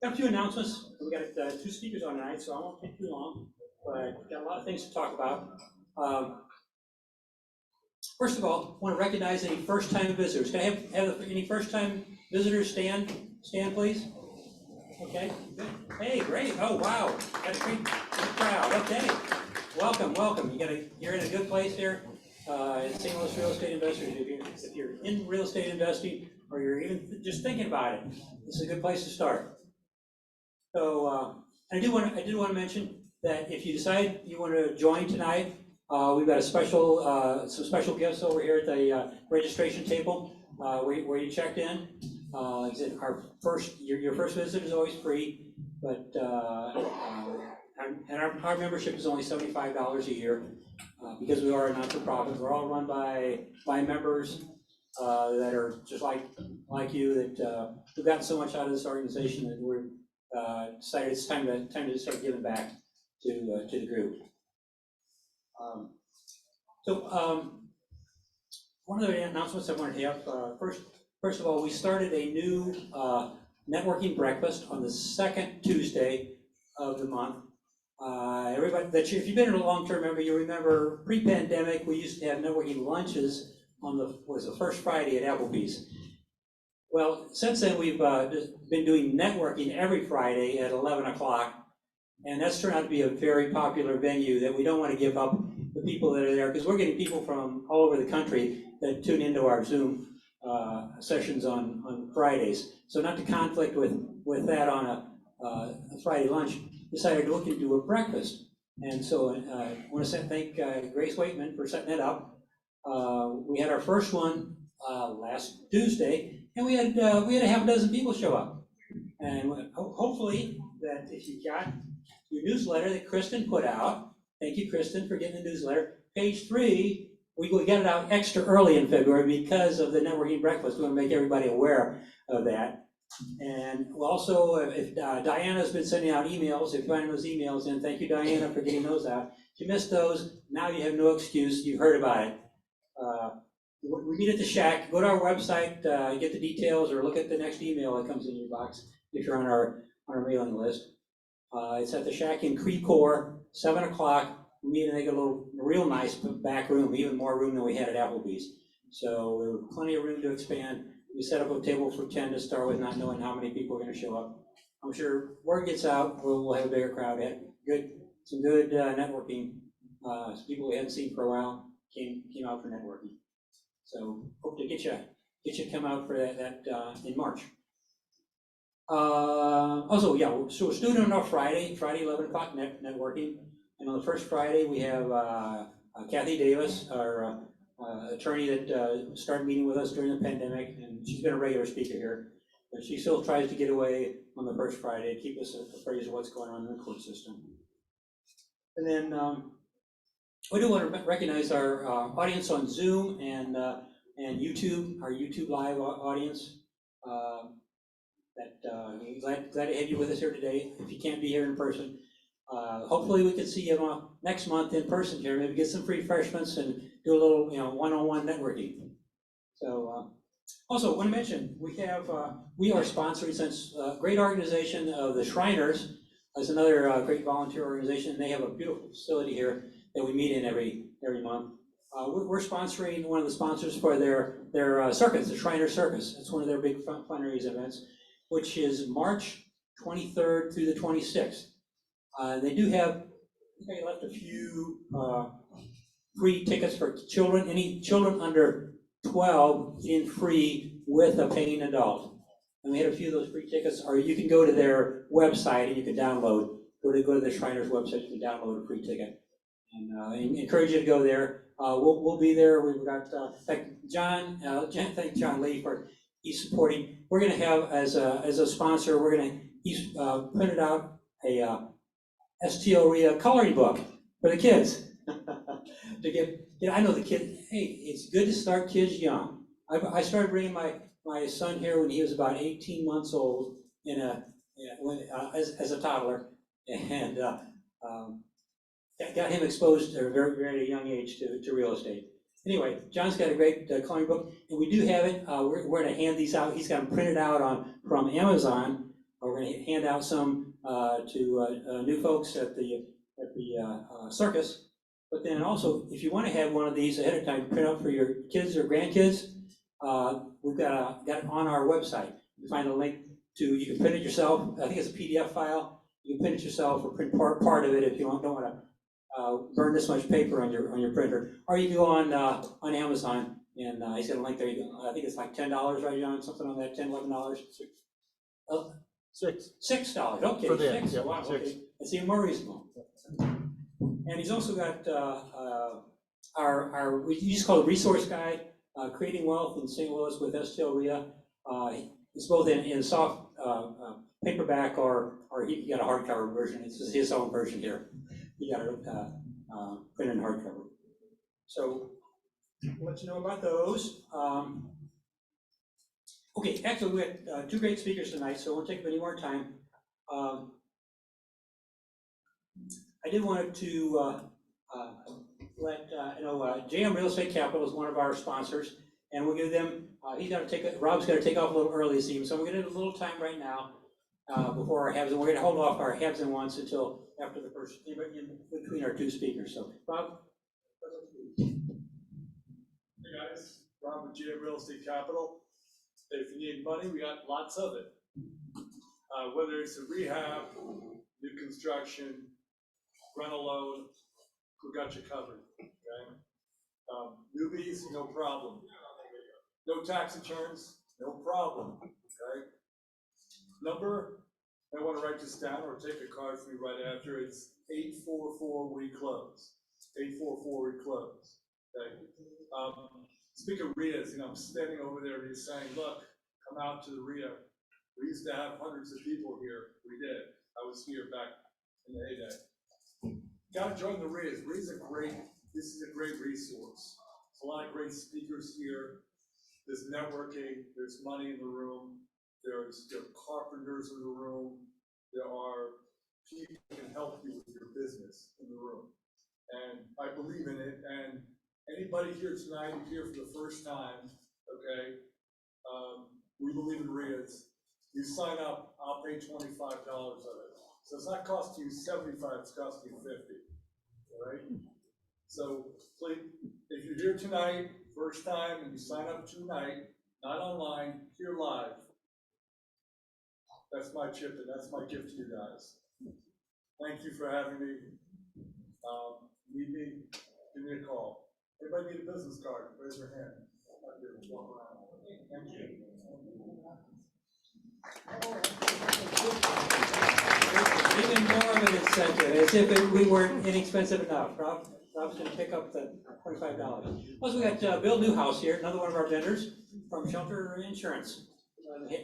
Got a few announcements. We got two speakers on tonight, so I won't take too long, but we've got a lot of things to talk about. First of all, I want to recognize any first-time visitors. Can I have any first-time visitors stand, please? Okay, good. Hey, great. Oh, wow. Got a great crowd. Okay. Welcome. You're in a good place here. St. Louis Real Estate Investors. If you're in real estate investing, or you're even just thinking about it, this is a good place to start. So I do want to mention that if you decide you want to join tonight, we've got a special some special gifts over here at the registration table where you checked in. Like I said, your first visit is always free, but our membership is only $75 a year because we are a not-for-profit. We're all run by members that are just like you, that we've gotten so much out of this organization that we're decided it's time to start giving back to the group. One of the announcements I wanted to have first of all, we started a new networking breakfast on the second Tuesday of the month. Everybody, if you've been a long-term member, you remember pre-pandemic we used to have networking lunches on the first Friday at Applebee's. Well, since then we've been doing networking every Friday at 11 o'clock, and that's turned out to be a very popular venue that we don't want to give up the people that are there, because we're getting people from all over the country that tune into our Zoom sessions on Fridays. So not to conflict with that on a Friday lunch, decided to look into a breakfast. And so I want to thank Grace Waitman for setting it up. We had our first one last Tuesday, and we had a half a dozen people show up. And hopefully that if you got your newsletter that Kristen put out, thank you, Kristen, for getting the newsletter. Page 3, we got it out extra early in February because of the networking breakfast. We want to make everybody aware of that. And also, if Diana's been sending out emails, if you find those emails in, thank you, Diana, for getting those out. If you missed those, now you have no excuse. You heard about it. We meet at the Shack. Go to our website, get the details, or look at the next email that comes in your box if you're on our mailing list. It's at the Shack in Creve-Coeur, 7 o'clock. We meet and they get a real nice back room, even more room than we had at Applebee's. So there was plenty of room to expand. We set up a table for 10 to start with, not knowing how many people are going to show up. I'm sure word gets out, we'll have a bigger crowd. Had some good networking. Some people we hadn't seen for a while came out for networking. So hope to get you come out for that in March. Also, yeah, so we're doing it on Friday 11 o'clock networking. And on the first Friday, we have Kathy Davis, our attorney that started meeting with us during the pandemic, and she's been a regular speaker here. But she still tries to get away on the first Friday to keep us appraised of what's going on in the court system. And then we do want to recognize our audience on Zoom and YouTube, our YouTube live audience. Glad to have you with us here today. If you can't be here in person, hopefully we can see you next month in person here. Maybe get some free refreshments and do a little, one-on-one networking. So, also want to mention we are sponsoring since great organization of the Shriners. There's another great volunteer organization. They have a beautiful facility here that we meet in every month. We're sponsoring one of the sponsors for their circus, the Shriner Circus. It's one of their big fundraising events, which is March 23rd through the 26th. They do have, I think I left a few free tickets for children. Any children under 12 in free with a paying adult. And we had a few of those free tickets, or you can go to their website and you can download. Go to the Shriners website, you can download a free ticket. And I encourage you to go there. We'll be there. We've got John. Thank John Lee for he's supporting. We're going to have as a sponsor. He's printed out a STLREIA coloring book for the kids to get. I know the kids. Hey, it's good to start kids young. I started bringing my son here when he was about 18 months old as a toddler, and got him exposed at a very, very young age to real estate. Anyway, John's got a great coloring book, and we do have it. We're going to hand these out. He's got them printed out from Amazon. We're going to hand out some to new folks at the circus. But then also, if you want to have one of these ahead of time, print out for your kids or grandkids, we've got it on our website. You find a link to, you can print it yourself. I think it's a PDF file. You can print it yourself or print part of it if you don't want to burn this much paper on your printer. Or you can go on Amazon, and he's got a link there. I think it's like $10, right, John? Something on that, $10, $11. $6. Okay, For them, $6. yeah, Wow, $6. okay. It's even more reasonable. And he's also got our we used to call it resource guide, Creating Wealth in St. Louis with STLREIA. It's both in soft paperback or he got a hardcover version. It's his own version here. He got it printed in hardcover. So I'll let you know about those. Okay, actually we had two great speakers tonight, so I won't take up any more time. I did want to let JM Real Estate Capital is one of our sponsors, and we'll give them. Rob's got to take off a little early this evening, so we're going to have a little time right now before our haves, and we're going to hold off our haves and wants until after the first, in between our two speakers. So, Rob. Hey guys, Rob with JM Real Estate Capital. If you need money, we got lots of it. Whether it's a rehab, new construction, rent a loan, we got you covered, okay? Newbies, no problem. No tax returns, no problem, okay? Number, I want to write this down or take a card from me right after. It's 844 we close. 844 we close, okay? Speaking of REIAs, I'm standing over there and he's saying, look, come out to the REIA. We used to have hundreds of people here. We did. I was here back in the heyday. Got to join the REIAs. REIAs are great. This is a great resource. There's a lot of great speakers here. There's networking. There's money in the room. There are carpenters in the room. There are people who can help you with your business in the room. And I believe in it. And anybody here tonight, here for the first time, okay? We believe in REIAs. You sign up, I'll pay $25 of it. So it's not costing you $75, it's costing you $50, all right? So please, if you're here tonight, first time, and you sign up tonight, not online, here live, that's my chip and that's my gift to you guys. Thank you for having me. Need me, give me a call. Anybody need a business card? Raise your hand. Walk around. Thank you. Even more of an incentive, as if we weren't inexpensive enough. Rob's going to pick up the $25. Plus, we got Bill Newhouse here, another one of our vendors from Shelter Insurance.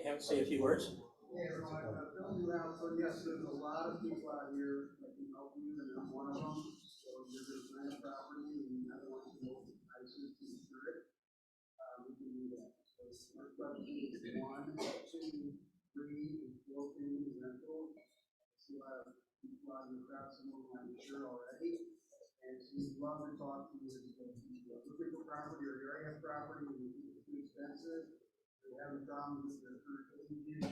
Have to say a few words. Hey everyone, Bill Newhouse. So yes, there's a lot of people out here that can help you, and I'm one of them. So if you're just rent a property and you have one to know the prices to insure it, we can do that. So our question is 1, 2, 3, and 4 things rental. So people out in the crowd, some of them I'm sure already. And so we'd love to talk to you. Looking for property or your area property and you think it's too expensive, or you're having problems with your current agent,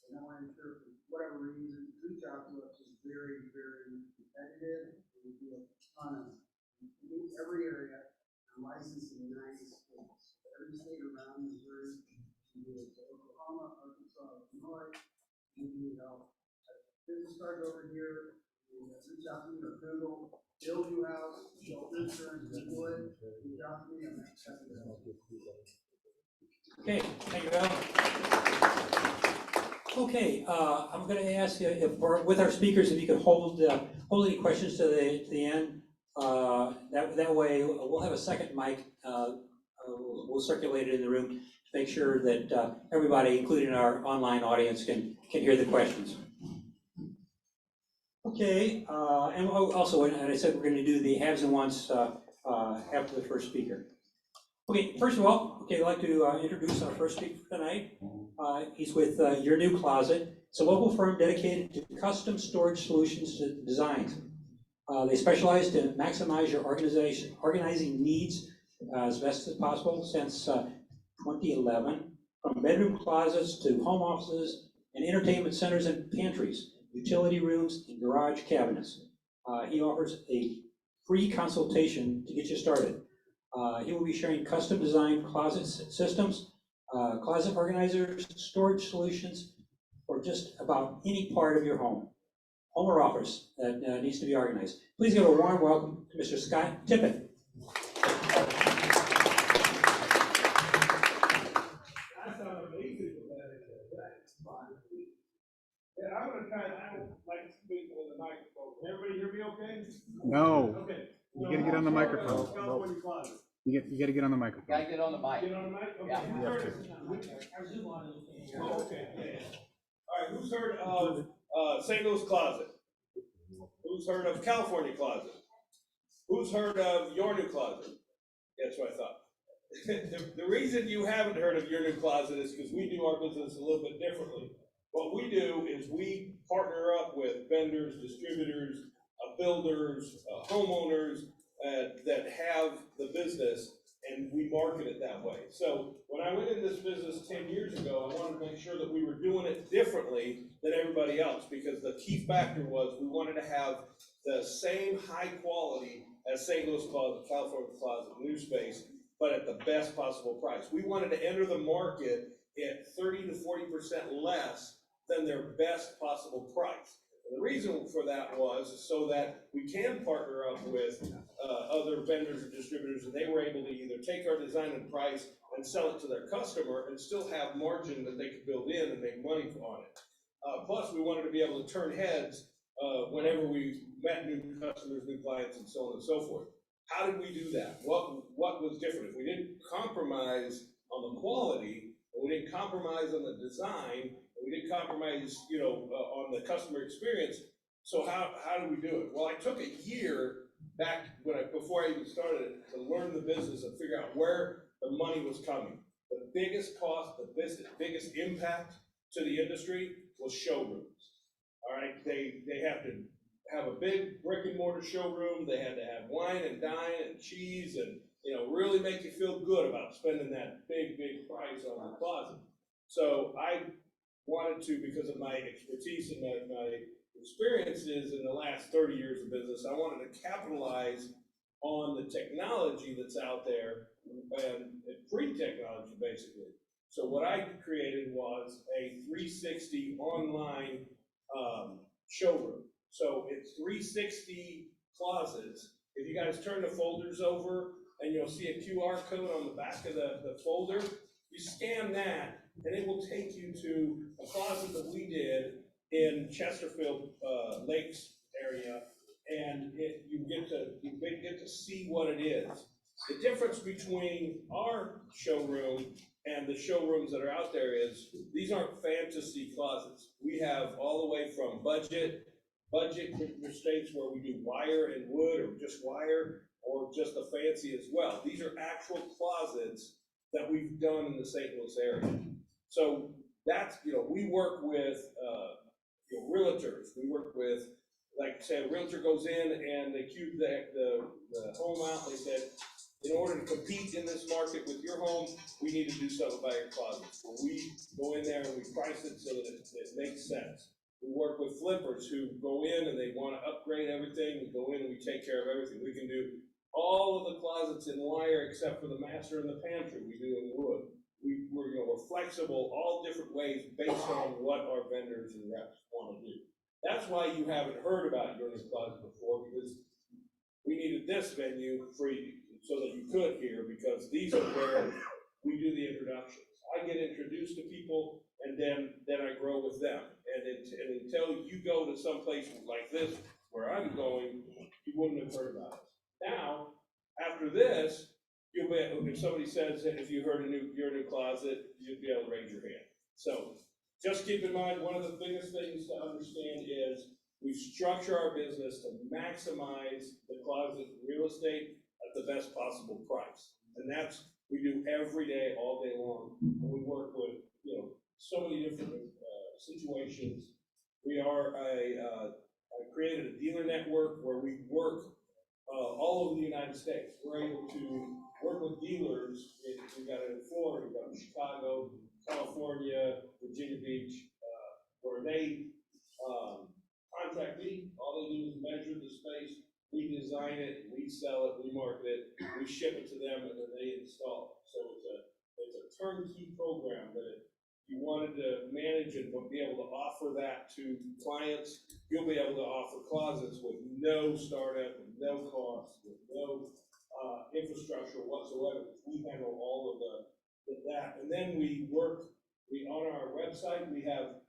and I want to ensure for whatever reason, reach out to us. Is very, very competitive. We do a ton of every area. I'm licensed in 9 states. Every state around Missouri, we do it. So Oklahoma, Arkansas, Illinois, we do it all. Business card over here. Reach out to me or Google Bill Newhouse, Shelter Insurance, Google it. Reach out to me. I'm happy to help you. Okay, thank you, Bill. Okay, I'm going to ask you if, with our speakers, if you could hold any questions to the end. That way, we'll have a second mic. We'll circulate it in the room to make sure that everybody, including our online audience, can hear the questions. Okay, and also, and I said we're going to do the haves and wants after the first speaker. Okay, first of all, I'd like to introduce our first speaker tonight. He's with Your New Closet. It's a local firm dedicated to custom storage solutions to designs. They specialize to maximize your organizing needs as best as possible since 2011, from bedroom closets to home offices and entertainment centers and pantries, utility rooms, and garage cabinets. He offers a free consultation to get you started. He will be sharing custom designed closet systems, closet organizers, storage solutions, or just about any part of your home or office that needs to be organized. Please give a warm welcome to Mr. Scott Tippett. Yeah, I'm gonna try, I don't like speaking in the microphone. Can everybody hear me okay? No, Okay. you gotta get on the microphone. California closet. You gotta get on the microphone. Gotta get on the mic. Get on the mic? Okay. Yeah. Who's heard of- Oh, okay, yeah. All right, who's heard of, St. Louis Closet? Who's heard of California Closet? Who's heard of Your New Closet? That's what I thought. The reason you haven't heard of Your New Closet is because we do our business a little bit differently. What we do is we partner up with vendors, distributors, builders, homeowners that have the business, and we market it that way. So when I went into this business 10 years ago, I wanted to make sure that we were doing it differently than everybody else, because the key factor was we wanted to have the same high quality as St. Louis Closet, California Closet, new space, but at the best possible price. We wanted to enter the market at 30 to 40% less than their best possible price. And the reason for that was so that we can partner up with other vendors or distributors, and they were able to either take our design and price and sell it to their customer and still have margin that they could build in and make money on it. Plus, we wanted to be able to turn heads whenever we met new customers, new clients, and so on and so forth. How did we do that? What was different? If we didn't compromise on the quality, and we didn't compromise on the design, we didn't compromise, on the customer experience. So how do we do it? Well, I took a year back before I even started it to learn the business and figure out where the money was coming. The biggest cost, the biggest impact to the industry was showrooms. All right, they have to have a big brick and mortar showroom. They had to have wine and dine and cheese and really make you feel good about spending that big price on the closet. So I wanted to, because of my expertise and my experiences in the last 30 years of business, I wanted to capitalize on the technology that's out there, and free technology, basically. So what I created was a 360 online showroom. So it's 360 closets. If you guys turn the folders over, and you'll see a QR code on the back of the folder, you scan that, and it will take you to a closet that we did in Chesterfield Lakes area, and you get to see what it is. The difference between our showroom and the showrooms that are out there is these aren't fantasy closets. We have all the way from budget restraints where we do wire and wood, or just wire, or just the fancy as well. These are actual closets that we've done in the St. Louis area. So that's, we work with realtors. We work with, like I said, a realtor goes in and they cube the home out. They said, in order to compete in this market with your home, we need to do something about your closet. So we go in there and we price it so that it makes sense. We work with flippers who go in and they want to upgrade everything. We go in and we take care of everything. We can do all of the closets in wire except for the master and the pantry. We do in wood. We're flexible, all different ways based on what our vendors and reps want to do. That's why you haven't heard about Your New Closet before, because we needed this venue free so that you could hear, because these are where we do the introductions. I get introduced to people, and then I grow with them. And until you go to some place like this, where I'm going, you wouldn't have heard about it. Now, after this, you'll be, if somebody says, if you heard Your New Closet, you'd be able to raise your hand. So just keep in mind, one of the biggest things to understand is we structure our business to maximize the closet real estate at the best possible price. And that's, we do every day, all day long. And we work with, so many different situations. We are I created a dealer network where we work all over the United States. We're able to work with dealers. We've got it in Florida, we've got it in Chicago, California, Virginia Beach, where they, contact me, all they do is measure the space, we design it, we sell it, we market it, we ship it to them, and then they install it. So it's a turnkey program that if you wanted to manage and be able to offer that to clients, you'll be able to offer closets with no startup, with no cost, with no infrastructure whatsoever. We handle all of that. And then on our website, we have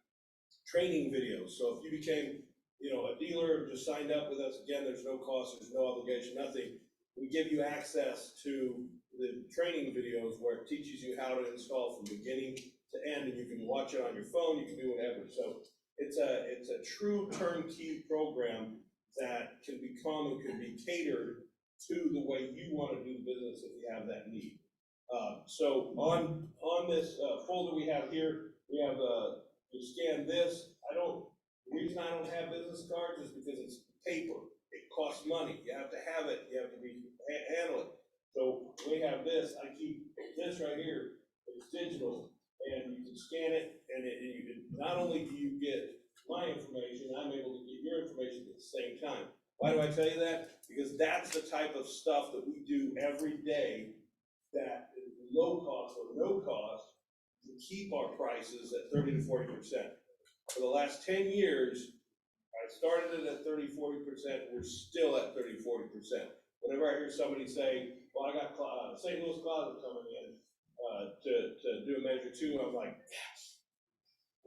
training videos. So if you became, a dealer, just signed up with us, again, there's no cost, there's no obligation, nothing. We give you access to the training videos where it teaches you how to install from beginning to end, and you can watch it on your phone, you can do whatever. So it's a true turnkey program that can be catered to the way you want to do business if you have that need. So on this folder we have here, we have you scan this. The reason I don't have business cards is because it's paper. It costs money. You have to have it. You have to handle it. So we have this. I keep this right here. It's digital, and you can scan it, and not only do you get my information, I'm able to get your information at the same time. Why do I tell you that? Because that's the type of stuff that we do every day that is low cost or no cost to keep our prices at 30 to 40%. For the last 10 years, I started it at 30, 40%. We're still at 30, 40%. Whenever I hear somebody say, well, I got St. Louis Closet coming in to do a measure 2, I'm like, yes.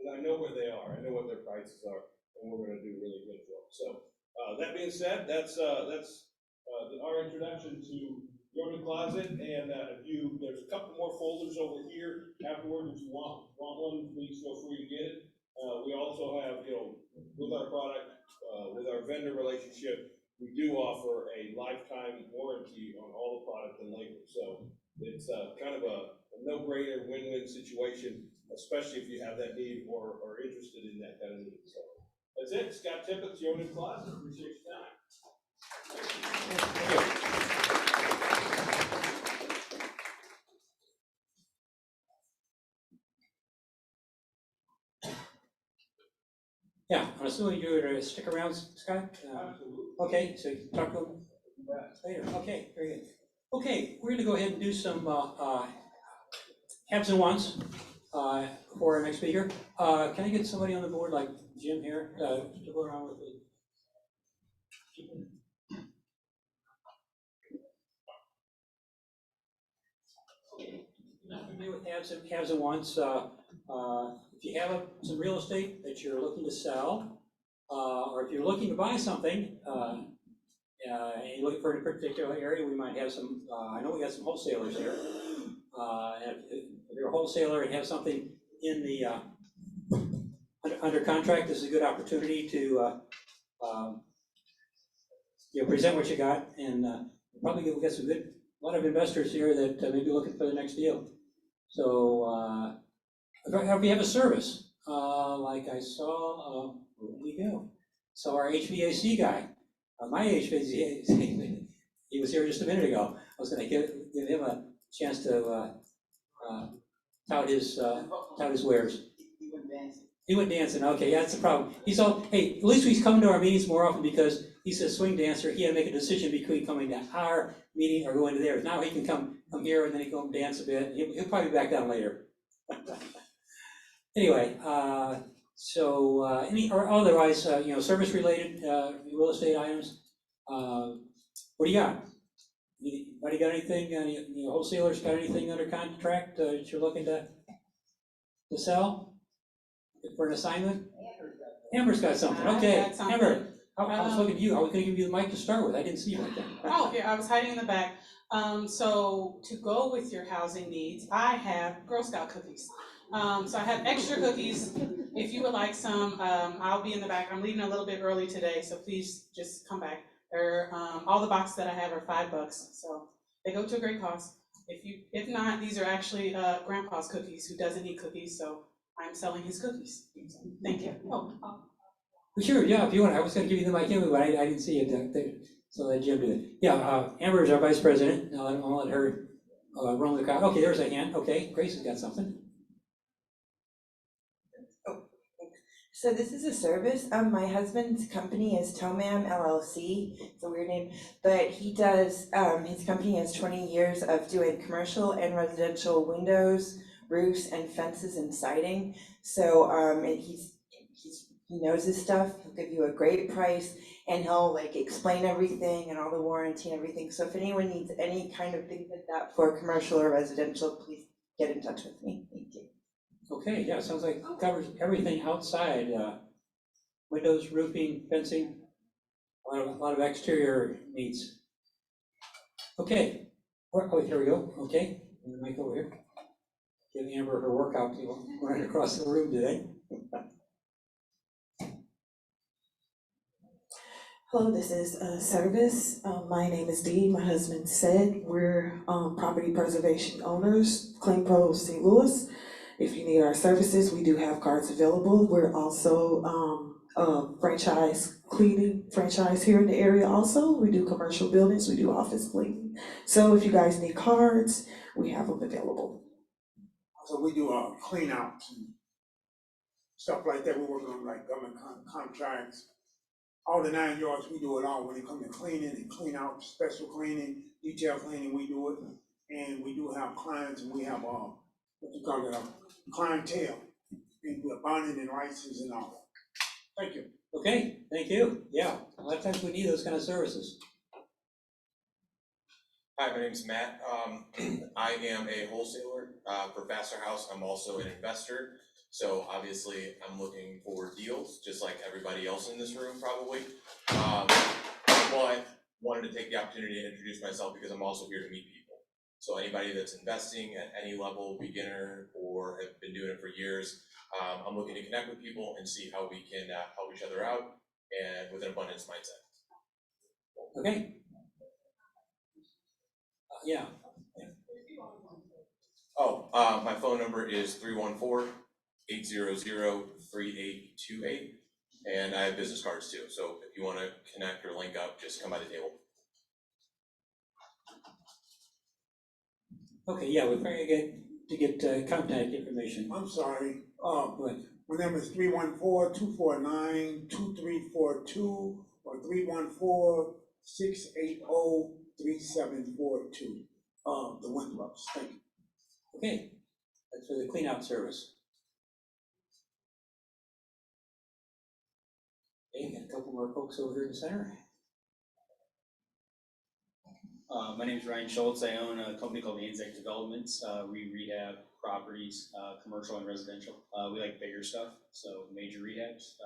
And I know where they are. I know what their prices are, and we're going to do really good for them. So that being said, that's our introduction to your new closet. And there's a couple more folders over here afterward. If you want one, please feel free to get it. We also have, with our product, with our vendor relationship, we do offer a lifetime warranty on all the product and labor. So it's kind of a no-brainer, win-win situation, especially if you have that need or are interested in that kind of need. So that's it. Scott Tippletts, your new closet. Appreciate your time. Thank you. Yeah, I'm assuming you're going to stick around, Scott? Absolutely. Okay, so you can talk to them later. Okay, very good. Okay, we're going to go ahead and do some haves and wants for our next speaker. Can I get somebody on the board like Jim here to go around with me? Not familiar with haves and wants. If you have some real estate that you're looking to sell, or if you're looking to buy something, and you're looking for a particular area, we might have some, I know we got some wholesalers here. And if you're a wholesaler and have something in the, under contract, this is a good opportunity to present what you got, and probably we'll get a lot of investors here that may be looking for the next deal. So if you have a service, like I saw a week ago, so our HVAC guy, my HVAC, he was here just a minute ago. I was going to give him a chance to tout his wares. He went dancing. Okay, yeah, that's the problem. Hey, at least he's coming to our meetings more often because he's a swing dancer. He had to make a decision between coming to our meeting or going to theirs. Now he can come here and then he can go and dance a bit. He'll probably be back down later. Anyway, or otherwise, service-related real estate items. What do you got? Anybody got anything? Any wholesalers got anything under contract that you're looking to sell for an assignment? Amber's got something. Okay, Amber. I was looking at you. I was going to give you the mic to start with. I didn't see you like that. Oh, yeah, I was hiding in the back. So to go with your housing needs, I have Girl Scout cookies. So I have extra cookies. If you would like some, I'll be in the back. I'm leaving a little bit early today, so please just come back. All the boxes that I have are $5, so they go to a great cost. If not, these are actually Grandpa's cookies, who doesn't eat cookies, so I'm selling his cookies. Thank you. Sure, yeah, if you want. I was going to give you the mic anyway, but I didn't see it. So let Jim do it. Yeah, Amber is our vice president. I'll let her run the crowd. Okay, there's a hand. Okay, Grace has got something. So this is a service. My husband's company is Tomam LLC. It's a weird name, but he does, his company has 20 years of doing commercial and residential windows, roofs, and fences and siding. So and he knows his stuff. He'll give you a great price, and he'll like explain everything and all the warranty and everything. So if anyone needs any kind of thing like that for commercial or residential, please get in touch with me. Thank you. Okay, yeah, sounds like covers everything outside, windows, roofing, fencing, a lot of exterior needs. Okay, oh, here we go, okay, the mic over here. Give Amber her workout, people running across the room today. Hello, this is Service. My name is Dee. My husband said we're property preservation owners, Clean Pro St. Louis. If you need our services, we do have cards available. We're also franchise cleaning franchise here in the area also. We do commercial buildings, we do office cleaning. So if you guys need cards, we have them available. So we do clean outs and stuff like that. We work on like government contracts, all the 9 yards. We do it all when it comes to cleaning and clean out, special cleaning, detail cleaning. We do it, and we do have clients, and we have what you call it, clientele, and we're bonding and license and all. Thank you. Okay, thank you. Yeah, a lot of times we need those kind of services. Hi, my name's Matt. I am a wholesaler for Faster House. I'm also an investor. So obviously I'm looking for deals, just like everybody else in this room probably. But wanted to take the opportunity to introduce myself because I'm also here to meet people. So anybody that's investing at any level, beginner or have been doing it for years, I'm looking to connect with people and see how we can help each other out and with an abundance mindset. Okay. Yeah. Oh, my phone number is 314-800-3828, and I have business cards too. So if you want to connect or link up, just come by the table. Okay, yeah, we're trying to get contact information. I'm sorry. Go ahead. My number is 314-249-2342 or 314-680-3742. The Winthrop's. Thank you. Okay, that's for the clean out service. Okay, got a couple more folks over here in the center. My name is Ryan Schultz. I own a company called Anzac Developments. We rehab properties, commercial and residential. We like bigger stuff, so major rehabs.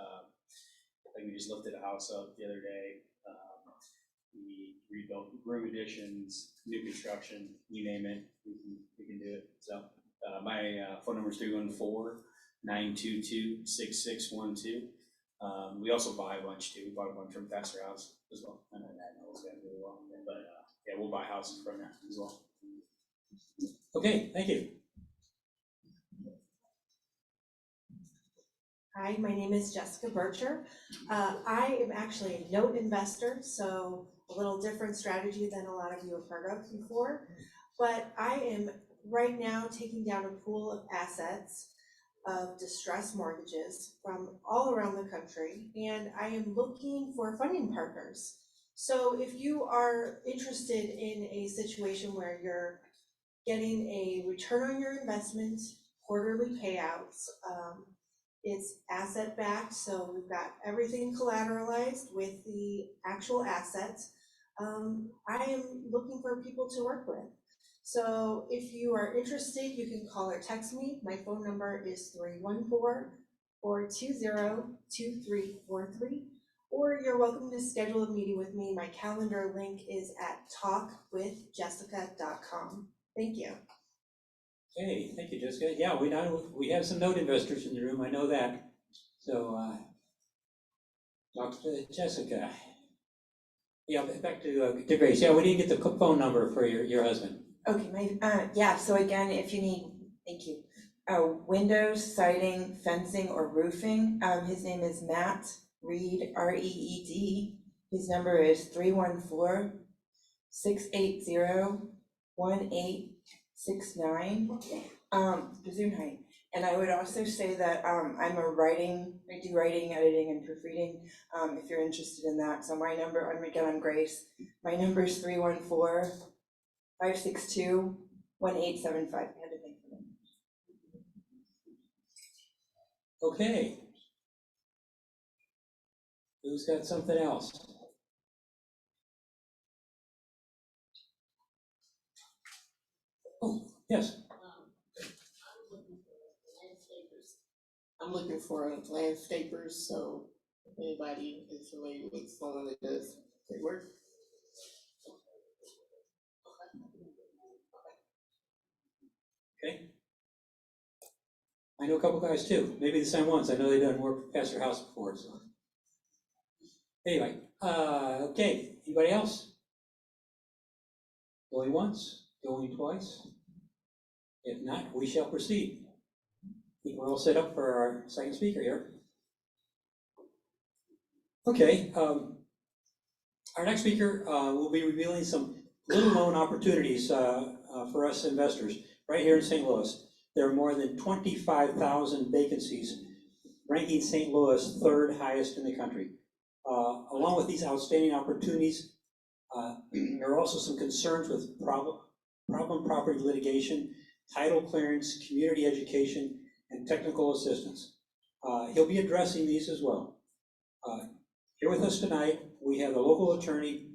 Like we just lifted a house up the other day. We rebuilt room additions, new construction, you name it, we can do it. So my phone number is 314-922-6612. We also buy a bunch too. We bought a bunch from Faster House as well. I know that knows that really well, but yeah, we'll buy houses from there as well. Okay, thank you. Hi, my name is Jessica Bircher. I am actually a note investor, so a little different strategy than a lot of you have heard of before. But I am right now taking down a pool of assets of distressed mortgages from all around the country, and I am looking for funding partners. So if you are interested in a situation where you're getting a return on your investment, quarterly payouts, it's asset backed, so we've got everything collateralized with the actual assets. I am looking for people to work with. So if you are interested, you can call or text me. My phone number is 314-420-2343, or you're welcome to schedule a meeting with me. My calendar link is at talkwithjessica.com. Thank you. Okay, thank you, Jessica. Yeah, we have some note investors in the room, I know that. So talk to Jessica. Yeah, back to Grace. Yeah, we didn't get the phone number for your husband. Okay, yeah, so again, if you need, thank you, windows, siding, fencing, or roofing, his name is Matt Reed, R-E-E-D. His number is 314-680-1869, Gesundheit. And I would also say that I do writing, editing, and proofreading, if you're interested in that. So my number, I'm Grace. My number is 314-562-1875. I had to think for them. Okay. Who's got something else? Oh, yes. I'm looking for landscapers, so if anybody is familiar with someone that does great work. Okay. I know a couple guys too, maybe the same ones. I know they've done work past their house before, so. Anyway, okay, anybody else? Going once, going twice? If not, we shall proceed. I think we're all set up for our second speaker here. Okay, our next speaker will be revealing some little known opportunities for us investors right here in St. Louis. There are more than 25,000 vacancies, ranking St. Louis third highest in the country. Along with these outstanding opportunities, there are also some concerns with problem property litigation, title clearance, community education, and technical assistance. He'll be addressing these as well. Here with us tonight, we have the local attorney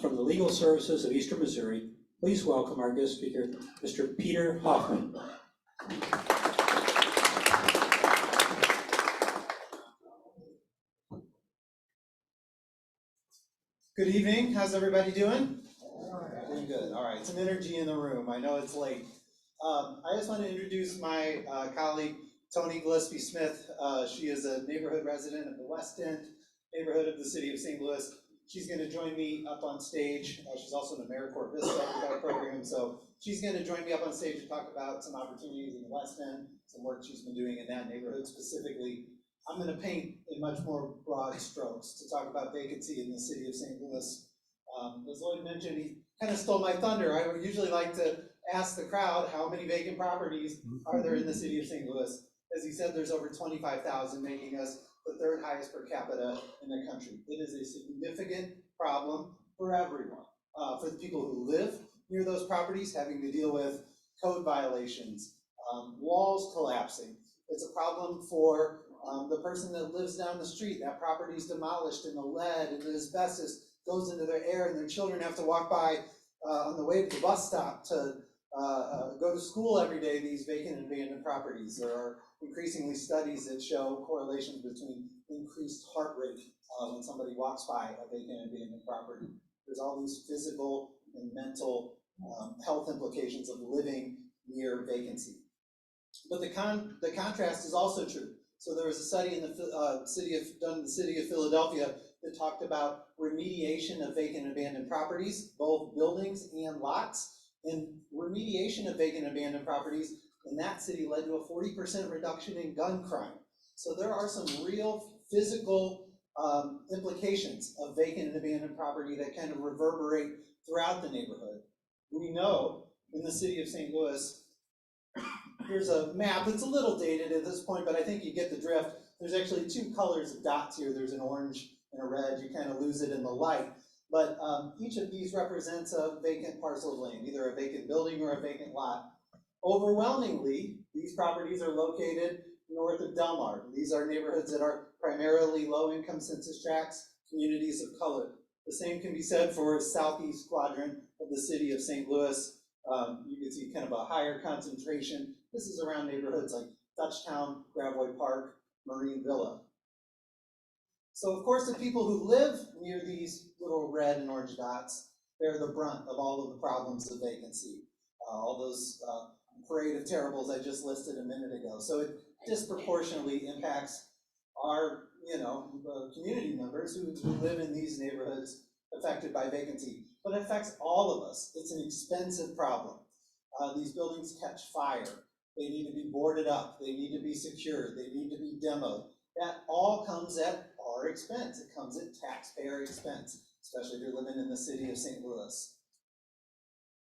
from the Legal Services of Eastern Missouri. Please welcome our guest speaker, Mr. Peter Hoffman. Good evening. How's everybody doing? Doing good. All right. Some energy in the room. I know it's late. I just want to introduce my colleague, Tony Gillespie Smith. She is a neighborhood resident of the West End neighborhood of the city of St. Louis. She's going to join me up on stage. She's also in the AmeriCorps Vista program, so she's going to join me up on stage to talk about some opportunities in the West End, some work she's been doing in that neighborhood specifically. I'm going to paint in much more broad strokes to talk about vacancy in the city of St. Louis. As Lloyd mentioned, he kind of stole my thunder. I would usually like to ask the crowd how many vacant properties are there in the city of St. Louis. As he said, there's over 25,000, making us the third highest per capita in the country. It is a significant problem for everyone. For the people who live near those properties, having to deal with code violations, walls collapsing. It's a problem for the person that lives down the street. That property is demolished and the lead and the asbestos goes into their air and their children have to walk by on the way to the bus stop to go to school every day. These vacant and abandoned properties. There are increasingly studies that show correlations between increased heart rate when somebody walks by a vacant and abandoned property. There's all these physical and mental health implications of living near vacancy. But the contrast is also true. So there was a study in the city of Philadelphia that talked about remediation of vacant and abandoned properties, both buildings and lots. And remediation of vacant and abandoned properties in that city led to a 40% reduction in gun crime. So there are some real physical implications of vacant and abandoned property that kind of reverberate throughout the neighborhood. We know in the city of St. Louis, here's a map that's a little dated at this point, but I think you get the drift. There's actually two colors of dots here. There's an orange and a red. You kind of lose it in the light. But each of these represents a vacant parcel of land, either a vacant building or a vacant lot. Overwhelmingly, these properties are located north of Delmar. These are neighborhoods that are primarily low-income census tracts, communities of color. The same can be said for the southeast quadrant of the city of St. Louis. You can see kind of a higher concentration. This is around neighborhoods like Dutchtown, Gravois Park, Marine Villa. So of course the people who live near these little red and orange dots bear the brunt of all of the problems of vacancy. All those parade of terribles I just listed a minute ago. So it disproportionately impacts our community members who live in these neighborhoods affected by vacancy. But it affects all of us. It's an expensive problem. These buildings catch fire. They need to be boarded up. They need to be secured. They need to be demoed. That all comes at our expense. It comes at taxpayer expense, especially if you're living in the city of St. Louis.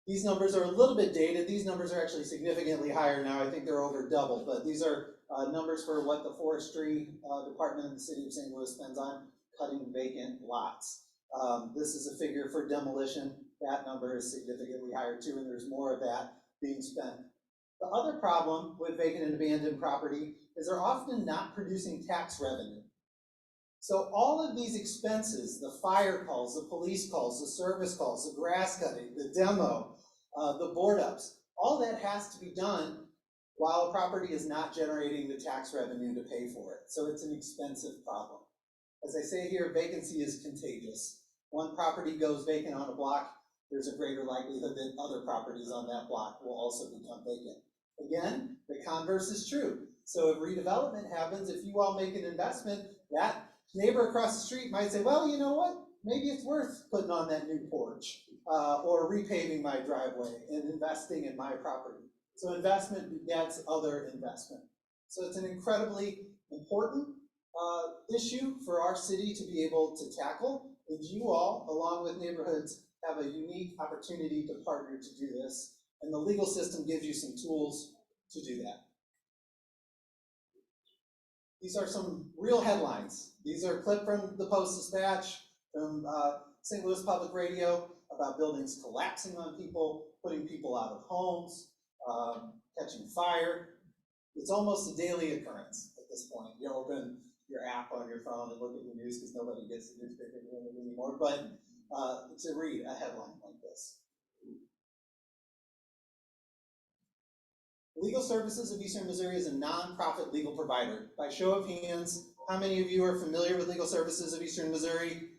These numbers are a little bit dated. These numbers are actually significantly higher now. I think they're over double, but these are numbers for what the forestry department in the city of St. Louis spends on cutting vacant lots. This is a figure for demolition. That number is significantly higher too, and there's more of that being spent. The other problem with vacant and abandoned property is they're often not producing tax revenue. So all of these expenses, the fire calls, the police calls, the service calls, the grass cutting, the demo, the board ups, all that has to be done while a property is not generating the tax revenue to pay for it. So it's an expensive problem. As I say here, vacancy is contagious. One property goes vacant on a block, there's a greater likelihood that other properties on that block will also become vacant. Again, the converse is true. So if redevelopment happens, if you all make an investment, that neighbor across the street might say, well, you know what? Maybe it's worth putting on that new porch or repaving my driveway and investing in my property. So investment begets other investment. So it's an incredibly important issue for our city to be able to tackle. And you all, along with neighborhoods, have a unique opportunity to partner to do this. And the legal system gives you some tools to do that. These are some real headlines. These are clipped from the Post-Dispatch, from St. Louis Public Radio, about buildings collapsing on people, putting people out of homes, catching fire. It's almost a daily occurrence at this point. You open your app on your phone and look at the news because nobody gets the newspaper anymore, but to read a headline like this. Legal Services of Eastern Missouri is a nonprofit legal provider. By show of hands, how many of you are familiar with Legal Services of Eastern Missouri?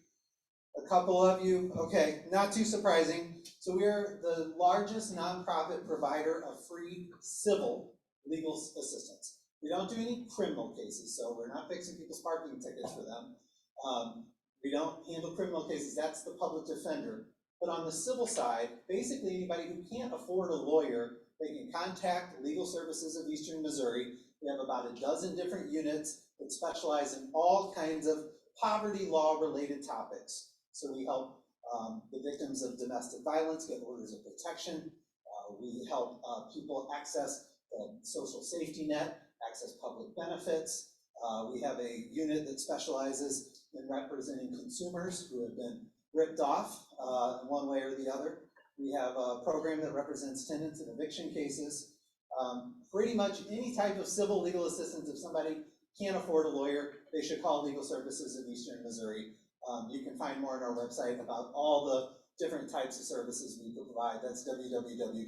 A couple of you? Okay, not too surprising. So we are the largest nonprofit provider of free civil legal assistance. We don't do any criminal cases, so we're not fixing people's parking tickets for them. We don't handle criminal cases, that's the public defender. But on the civil side, basically anybody who can't afford a lawyer, they can contact Legal Services of Eastern Missouri. We have about a dozen different units that specialize in all kinds of poverty law related topics. So we help the victims of domestic violence get orders of protection. We help people access the social safety net, access public benefits. We have a unit that specializes in representing consumers who have been ripped off in one way or the other. We have a program that represents tenants in eviction cases. Pretty much any type of civil legal assistance, if somebody can't afford a lawyer, they should call Legal Services of Eastern Missouri. You can find more on our website about all the different types of services we provide. That's www.lsem.org.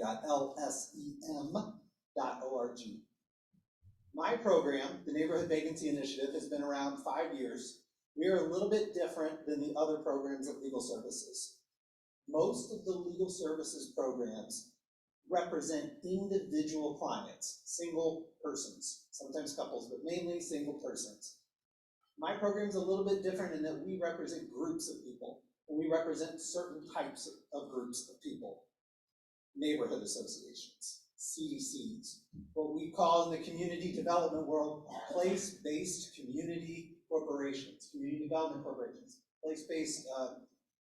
My program, the Neighborhood Vacancy Initiative, has been around 5 years. We are a little bit different than the other programs of legal services. Most of the legal services programs represent individual clients, single persons, sometimes couples, but mainly single persons. My program is a little bit different in that we represent groups of people, and we represent certain types of groups of people. Neighborhood associations, CDCs, what we call in the community development world, place-based community corporations, community development corporations, place-based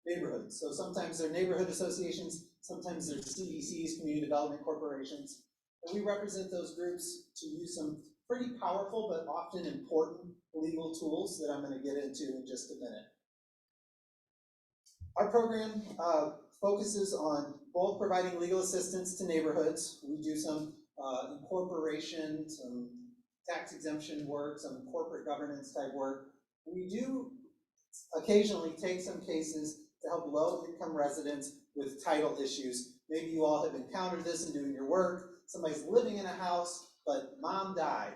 neighborhoods. So sometimes they're neighborhood associations, sometimes they're CDCs, community development corporations. And we represent those groups to use some pretty powerful but often important legal tools that I'm going to get into in just a minute. Our program focuses on both providing legal assistance to neighborhoods. We do some incorporation, some tax exemption work, some corporate governance type work. We do occasionally take some cases to help low-income residents with title issues. Maybe you all have encountered this in doing your work. Somebody's living in a house, but mom died,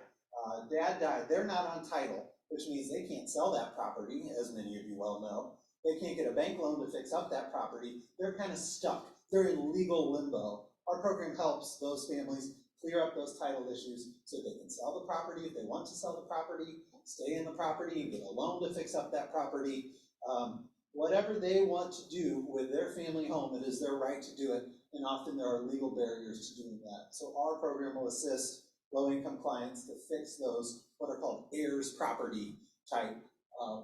dad died. They're not on title, which means they can't sell that property, as many of you well know. They can't get a bank loan to fix up that property. They're kind of stuck. They're in legal limbo. Our program helps those families clear up those title issues so they can sell the property if they want to sell the property, stay in the property and get a loan to fix up that property. Whatever they want to do with their family home, it is their right to do it, and often there are legal barriers to doing that. So our program will assist low-income clients to fix those, what are called heirs property type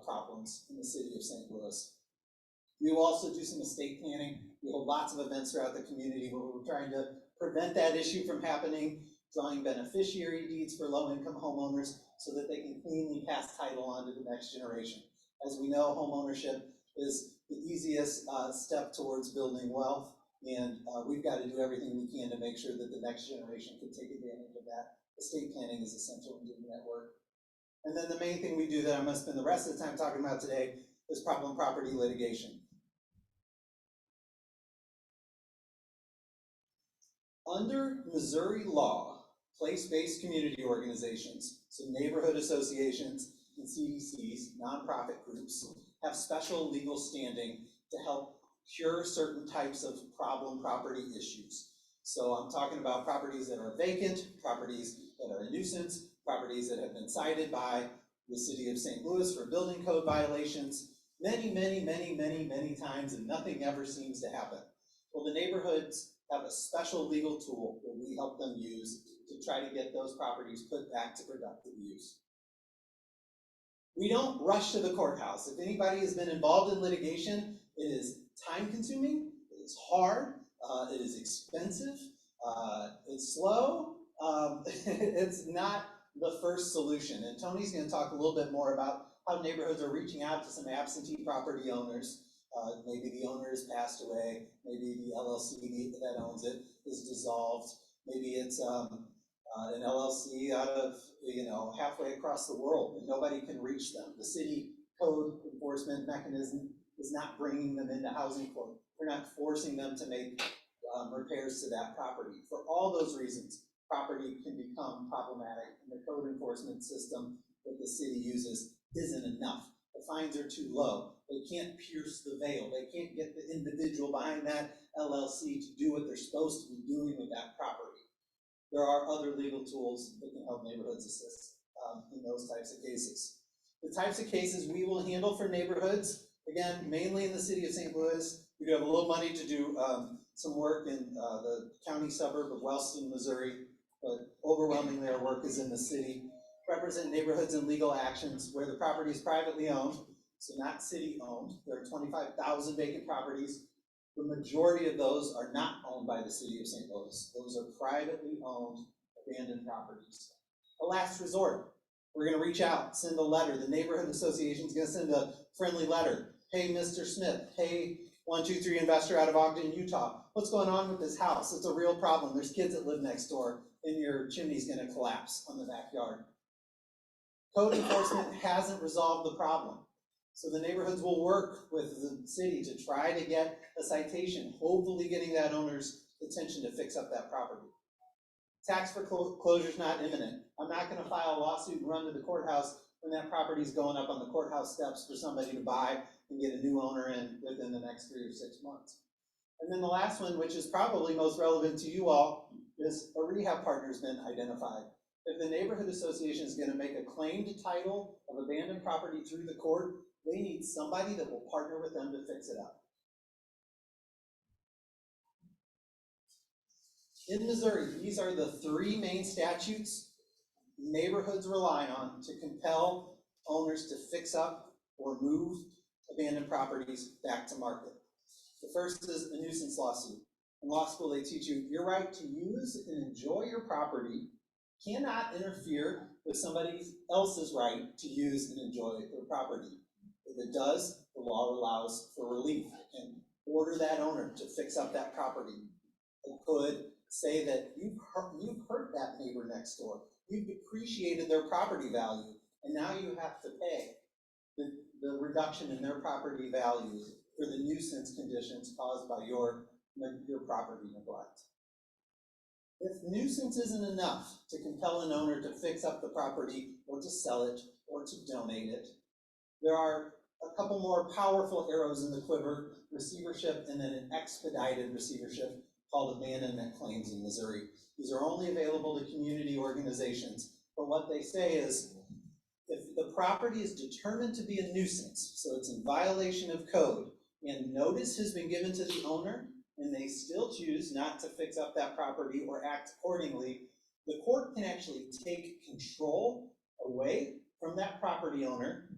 problems in the city of St. Louis. We will also do some estate planning. We hold lots of events throughout the community where we're trying to prevent that issue from happening, drawing beneficiary deeds for low-income homeowners so that they can cleanly pass title on to the next generation. As we know, home ownership is the easiest step towards building wealth, and we've got to do everything we can to make sure that the next generation can take advantage of that. Estate planning is essential in doing that work. And then the main thing we do that I'm going to spend the rest of the time talking about today is problem property litigation. Under Missouri law, place-based community organizations, so neighborhood associations and CDCs, nonprofit groups, have special legal standing to help cure certain types of problem property issues. So I'm talking about properties that are vacant, properties that are a nuisance, properties that have been cited by the city of St. Louis for building code violations many times, and nothing ever seems to happen. Well, the neighborhoods have a special legal tool that we help them use to try to get those properties put back to productive use. We don't rush to the courthouse. If anybody has been involved in litigation, it is time-consuming, it is hard, it is expensive, it's slow, it's not the first solution. And Tony's going to talk a little bit more about how neighborhoods are reaching out to some absentee property owners. Maybe the owner has passed away, maybe the LLC that owns it is dissolved, maybe it's an LLC out of, halfway across the world and nobody can reach them. The city code enforcement mechanism is not bringing them into housing court. We're not forcing them to make repairs to that property. For all those reasons, property can become problematic, and the code enforcement system that the city uses isn't enough. The fines are too low. They can't pierce the veil. They can't get the individual behind that LLC to do what they're supposed to be doing with that property. There are other legal tools that can help neighborhoods assist in those types of cases. The types of cases we will handle for neighborhoods, again, mainly in the city of St. Louis. We do have a little money to do some work in the county suburb of Wellston, Missouri, but overwhelmingly our work is in the city. Represent neighborhoods and legal actions where the property is privately owned, so not city owned. There are 25,000 vacant properties. The majority of those are not owned by the city of St. Louis. Those are privately owned abandoned properties. A last resort, we're going to reach out, send a letter. The neighborhood association is going to send a friendly letter. Hey, Mr. Smith. Hey, 123 investor out of Ogden, Utah. What's going on with this house? It's a real problem. There's kids that live next door, and your chimney's going to collapse on the backyard. Code enforcement hasn't resolved the problem. So the neighborhoods will work with the city to try to get a citation, hopefully getting that owner's attention to fix up that property. Tax foreclosure is not imminent. I'm not going to file a lawsuit and run to the courthouse when that property is going up on the courthouse steps for somebody to buy and get a new owner in within the next 3 or 6 months. And then the last one, which is probably most relevant to you all, is a rehab partner has been identified. If the neighborhood association is going to make a claim to title of abandoned property through the court, they need somebody that will partner with them to fix it up. In Missouri, these are the 3 main statutes neighborhoods rely on to compel owners to fix up or move abandoned properties back to market. The first is a nuisance lawsuit. In law school, they teach you your right to use and enjoy your property cannot interfere with somebody else's right to use and enjoy their property. If it does, the law allows for relief and order that owner to fix up that property. It could say that you've hurt that neighbor next door. You've depreciated their property value, and now you have to pay the reduction in their property value for the nuisance conditions caused by your property neglect. If nuisance isn't enough to compel an owner to fix up the property or to sell it or to donate it, there are a couple more powerful arrows in the quiver: receivership and then an expedited receivership called abandonment claims in Missouri. These are only available to community organizations, but what they say is if the property is determined to be a nuisance, so it's in violation of code, and notice has been given to the owner, and they still choose not to fix up that property or act accordingly, the court can actually take control away from that property owner,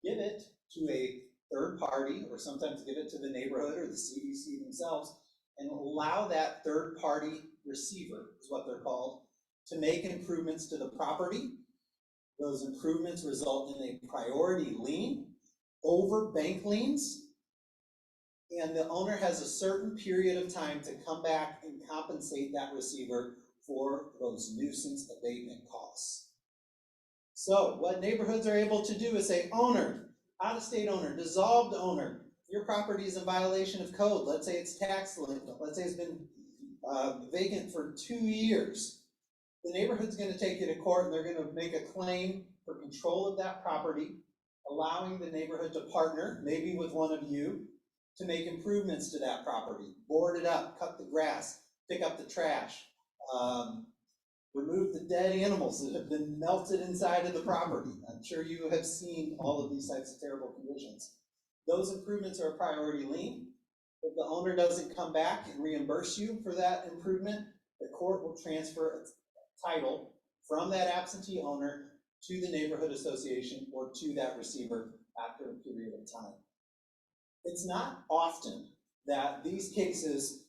give it to a third party, or sometimes give it to the neighborhood or the CDC themselves, and allow that third party receiver, is what they're called, to make improvements to the property. Those improvements result in a priority lien over bank liens, and the owner has a certain period of time to come back and compensate that receiver for those nuisance abatement costs. So what neighborhoods are able to do is say, owner, out-of-state owner, dissolved owner, your property is in violation of code. Let's say it's tax delinquent. Let's say it's been vacant for 2 years. The neighborhood's going to take you to court, and they're going to make a claim for control of that property, allowing the neighborhood to partner, maybe with one of you, to make improvements to that property, board it up, cut the grass, pick up the trash, remove the dead animals that have been melted inside of the property. I'm sure you have seen all of these types of terrible conditions. Those improvements are a priority lien. If the owner doesn't come back and reimburse you for that improvement, the court will transfer a title from that absentee owner to the neighborhood association or to that receiver after a period of time. It's not often that these cases,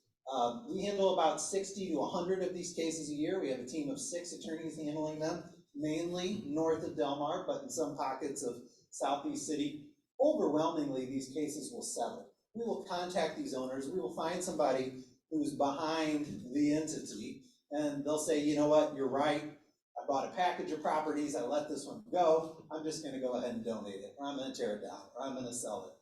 we handle about 60 to 100 of these cases a year. We have a team of 6 attorneys handling them, mainly north of Del Mar, but in some pockets of Southeast City. Overwhelmingly, these cases will settle. We will contact these owners. We will find somebody who's behind the entity, and they'll say, you know what, you're right. I bought a package of properties. I let this one go. I'm just going to go ahead and donate it, or I'm going to tear it down, or I'm going to sell it.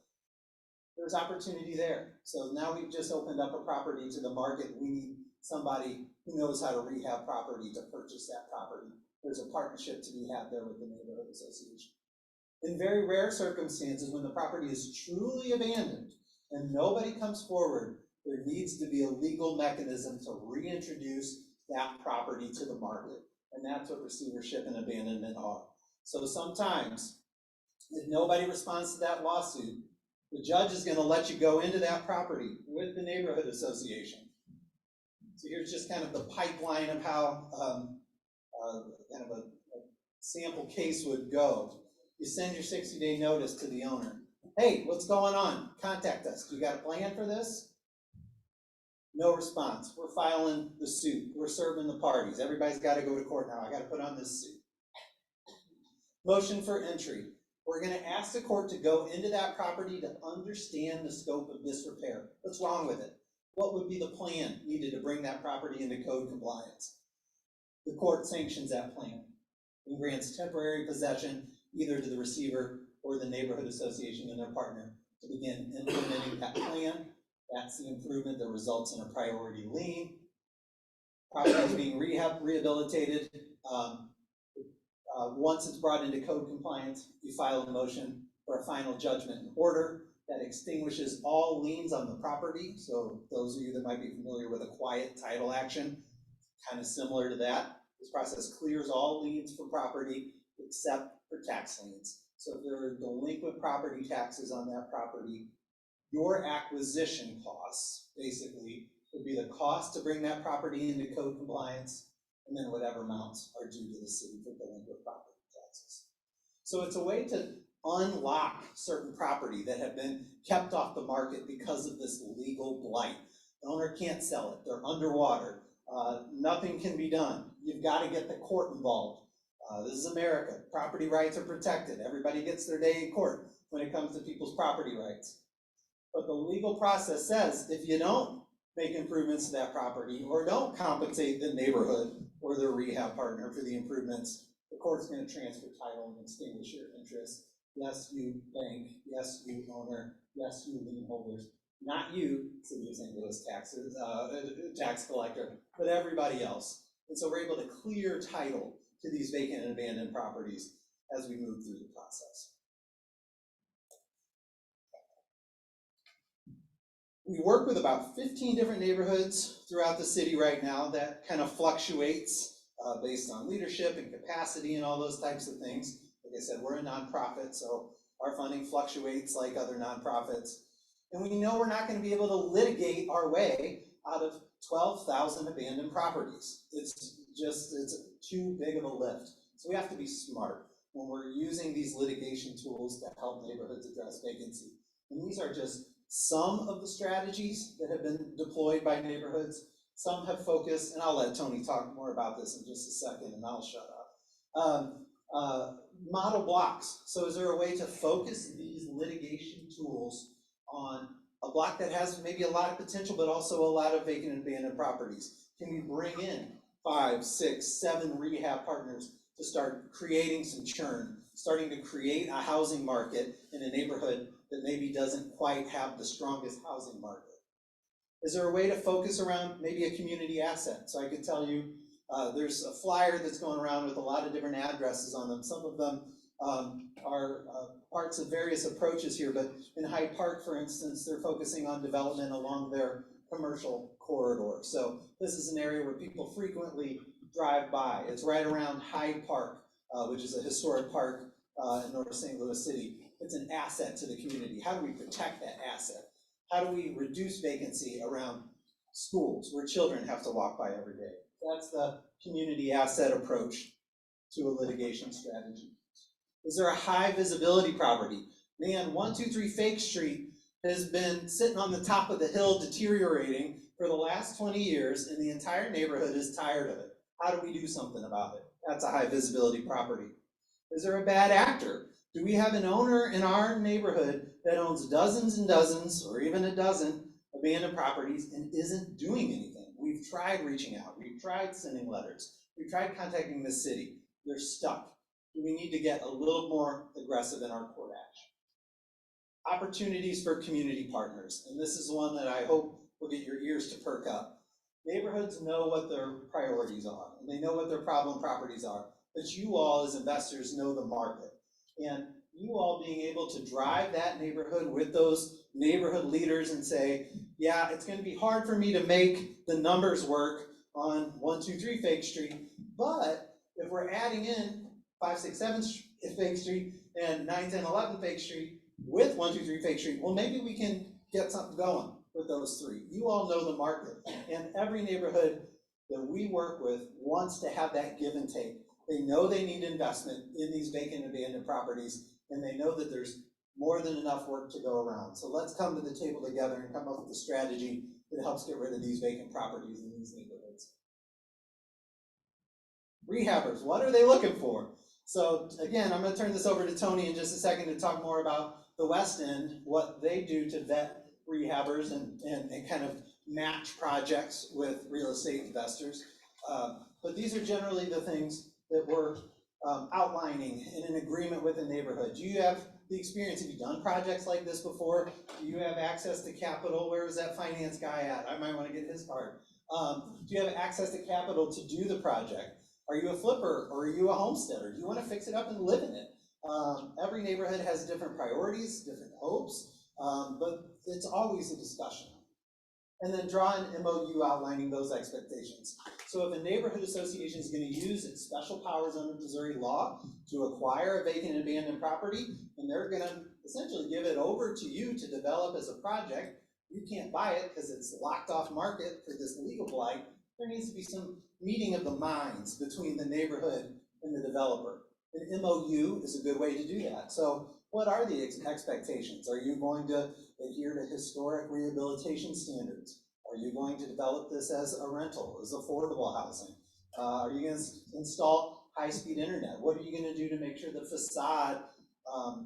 There's opportunity there. So now we've just opened up a property to the market. We need somebody who knows how to rehab property to purchase that property. There's a partnership to be had there with the neighborhood association. In very rare circumstances, when the property is truly abandoned and nobody comes forward, there needs to be a legal mechanism to reintroduce that property to the market. And that's what receivership and abandonment are. So sometimes, if nobody responds to that lawsuit, the judge is going to let you go into that property with the neighborhood association. So here's just kind of the pipeline of how kind of a sample case would go. You send your 60-day notice to the owner. Hey, what's going on? Contact us. You got a plan for this? No response. We're filing the suit. We're serving the parties. Everybody's got to go to court now. I got to put on this suit. Motion for entry. We're going to ask the court to go into that property to understand the scope of disrepair. What's wrong with it? What would be the plan needed to bring that property into code compliance? The court sanctions that plan and grants temporary possession either to the receiver or the neighborhood association and their partner to begin implementing that plan. That's the improvement that results in a priority lien. Property is being rehabilitated. Once it's brought into code compliance, you file a motion for a final judgment and order that extinguishes all liens on the property. So those of you that might be familiar with a quiet title action, kind of similar to that. This process clears all liens for property except for tax liens. So if there are delinquent property taxes on that property, your acquisition costs, basically, would be the cost to bring that property into code compliance, and then whatever amounts are due to the city for delinquent property taxes. So it's a way to unlock certain property that have been kept off the market because of this legal blight. The owner can't sell it. They're underwater. Nothing can be done. You've got to get the court involved. This is America. Property rights are protected. Everybody gets their day in court when it comes to people's property rights. But the legal process says if you don't make improvements to that property or don't compensate the neighborhood or their rehab partner for the improvements, the court's going to transfer title and extinguish your interest. Yes, you bank. Yes, you owner. Yes, you lien holders. Not you, City of St. Louis tax collector, but everybody else. And so we're able to clear title to these vacant and abandoned properties as we move through the process. We work with about 15 different neighborhoods throughout the city right now. That kind of fluctuates based on leadership and capacity and all those types of things. Like I said, we're a nonprofit, so our funding fluctuates like other nonprofits. And we know we're not going to be able to litigate our way out of 12,000 abandoned properties. It's too big of a lift. So we have to be smart when we're using these litigation tools to help neighborhoods address vacancy. And these are just some of the strategies that have been deployed by neighborhoods. Some have focused, and I'll let Tony talk more about this in just a second, and I'll shut up. Model blocks. So is there a way to focus these litigation tools on a block that has maybe a lot of potential, but also a lot of vacant and abandoned properties? Can we bring in 5, 6, 7 rehab partners to start creating some churn, starting to create a housing market in a neighborhood that maybe doesn't quite have the strongest housing market? Is there a way to focus around maybe a community asset? So I could tell you, there's a flyer that's going around with a lot of different addresses on them. Some of them are parts of various approaches here, but in Hyde Park, for instance, they're focusing on development along their commercial corridor. So this is an area where people frequently drive by. It's right around Hyde Park, which is a historic park in North St. Louis City. It's an asset to the community. How do we protect that asset? How do we reduce vacancy around schools where children have to walk by every day? That's the community asset approach to a litigation strategy. Is there a high visibility property? Man, 123 Fake Street has been sitting on the top of the hill deteriorating for the last 20 years, and the entire neighborhood is tired of it. How do we do something about it? That's a high visibility property. Is there a bad actor? Do we have an owner in our neighborhood that owns dozens and dozens, or even a dozen, abandoned properties and isn't doing anything? We've tried reaching out. We've tried sending letters. We've tried contacting the city. They're stuck. We need to get a little more aggressive in our court action. Opportunities for community partners. And this is one that I hope will get your ears to perk up. Neighborhoods know what their priorities are, and they know what their problem properties are. But you all as investors know the market. And you all being able to drive that neighborhood with those neighborhood leaders and say, yeah, it's going to be hard for me to make the numbers work on 123 Fake Street, but if we're adding in 5, 6, 7 Fake Street and 9, 10, 11 Fake Street with 123 Fake Street, well, maybe we can get something going with those 3. You all know the market, and every neighborhood that we work with wants to have that give and take. They know they need investment in these vacant and abandoned properties, and they know that there's more than enough work to go around. So let's come to the table together and come up with a strategy that helps get rid of these vacant properties in these neighborhoods. Rehabbers, what are they looking for? So again, I'm going to turn this over to Tony in just a second to talk more about the West End, what they do to vet rehabbers and kind of match projects with real estate investors. But these are generally the things that we're outlining in an agreement with the neighborhood. Do you have the experience? Have you done projects like this before? Do you have access to capital? Where is that finance guy at? I might want to get his card. Do you have access to capital to do the project? Are you a flipper or are you a homesteader? Do you want to fix it up and live in it? Every neighborhood has different priorities, different hopes, but it's always a discussion. And then draw an MOU outlining those expectations. So if a neighborhood association is going to use its special powers under Missouri law to acquire a vacant and abandoned property, and they're going to essentially give it over to you to develop as a project, you can't buy it because it's locked off market for this legal blight. There needs to be some meeting of the minds between the neighborhood and the developer. An MOU is a good way to do that. So what are the expectations? Are you going to adhere to historic rehabilitation standards? Are you going to develop this as a rental, as affordable housing? Are you going to install high-speed internet? What are you going to do to make sure the facade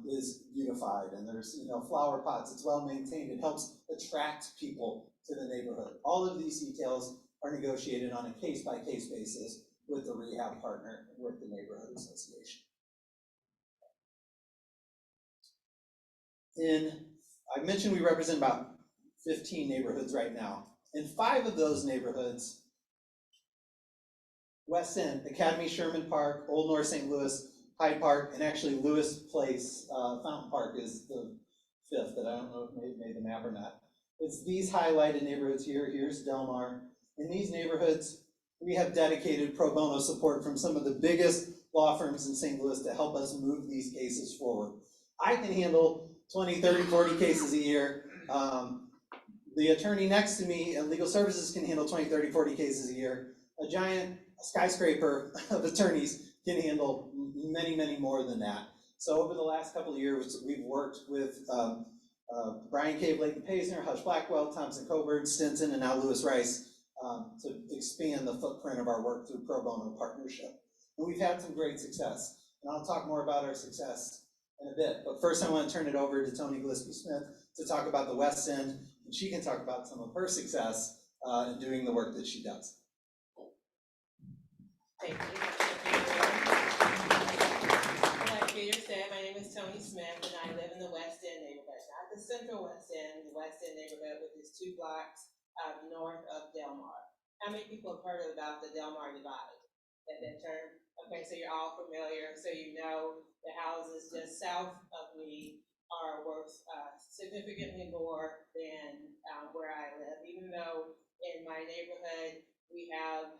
is beautified and there's flower pots, it's well maintained, it helps attract people to the neighborhood? All of these details are negotiated on a case-by-case basis with the rehab partner and with the neighborhood association. I mentioned we represent about 15 neighborhoods right now. In 5 of those neighborhoods, West End, Academy, Sherman Park, Old North St. Louis, Hyde Park, and actually Lewis Place, Fountain Park is the 5th that I don't know if made the map or not. It's these highlighted neighborhoods here. Here's Del Mar. In these neighborhoods, we have dedicated pro bono support from some of the biggest law firms in St. Louis to help us move these cases forward. I can handle 20, 30, 40 cases a year. The attorney next to me at Legal Services can handle 20, 30, 40 cases a year. A giant skyscraper of attorneys can handle many, many more than that. So over the last couple of years, we've worked with Brian Cave, Leighton Paisner, Hush Blackwell, Thompson Coburn, Stinson, and now Lewis Rice, to expand the footprint of our work through pro bono partnership. And we've had some great success, and I'll talk more about our success in a bit. But first I want to turn it over to Toni Gillespie-Smith to talk about the West End, and she can talk about some of her success in doing the work that she does. Thank you. Like Peter said, my name is Toni Smith, and I live in the West End neighborhood, not the Central West End, the West End neighborhood, which is 2 blocks north of Del Mar. How many people have heard about the Del Mar divide? That term? Okay, so you're all familiar, so you know the houses just south of me are worth significantly more than where I live, even though in my neighborhood we have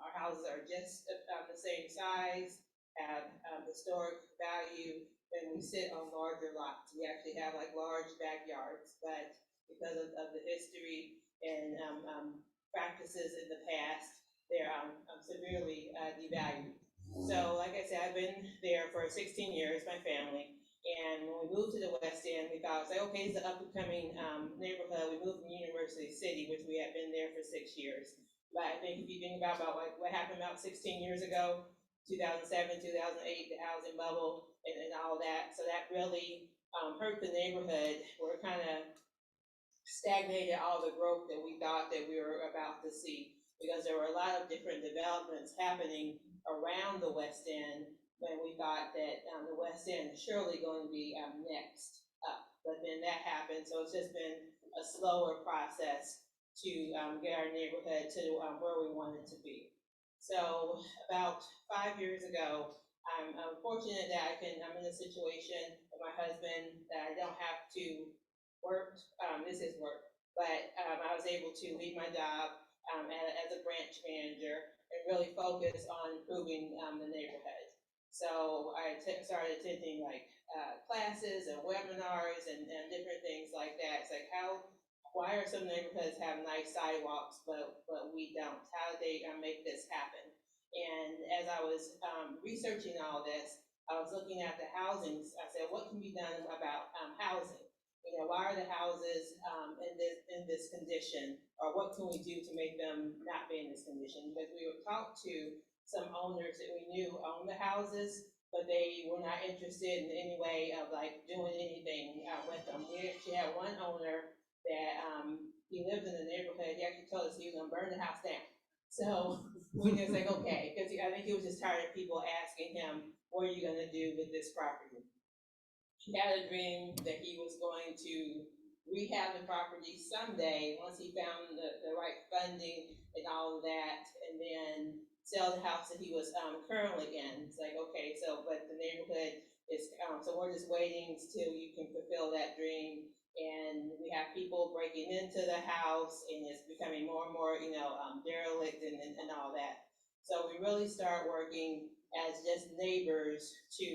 our houses are just the same size, have historic value, and we sit on larger lots. We actually have like large backyards, but because of the history and practices in the past, they're severely devalued. So like I said, I've been there for 16 years, my family, and when we moved to the West End, we thought, okay, it's an up-and-coming neighborhood. We moved from University City, which we had been there for 6 years. But I think if you think about what happened about 16 years ago, 2007, 2008, the housing bubble and all that, so that really hurt the neighborhood. We're kind of stagnated all the growth that we thought that we were about to see, because there were a lot of different developments happening around the West End when we thought that the West End is surely going to be next up. But then that happened, so it's just been a slower process to get our neighborhood to where we want it to be. So about 5 years ago, I'm fortunate that I'm in a situation with my husband that I don't have to work, this is work, but I was able to leave my job as a branch manager and really focus on improving the neighborhood. So I started attending like classes and webinars and different things like that. It's like, why are some neighborhoods have nice sidewalks, but we don't? How do they make this happen? And as I was researching all this, I was looking at the housing. I said, what can be done about housing? You know, why are the houses in this condition, or what can we do to make them not be in this condition? Because we would talk to some owners that we knew owned the houses, but they were not interested in any way of like doing anything with them. We actually had one owner that he lived in the neighborhood. He actually told us he was gonna burn the house down. So we just like, okay, because I think he was just tired of people asking him, what are you gonna do with this property? He had a dream that he was going to rehab the property someday once he found the right funding and all of that, and then sell the house that he was currently in. It's like, okay, so, but the neighborhood is, so we're just waiting till you can fulfill that dream. And we have people breaking into the house, and it's becoming more and more, derelict and all that. So we really start working as just neighbors to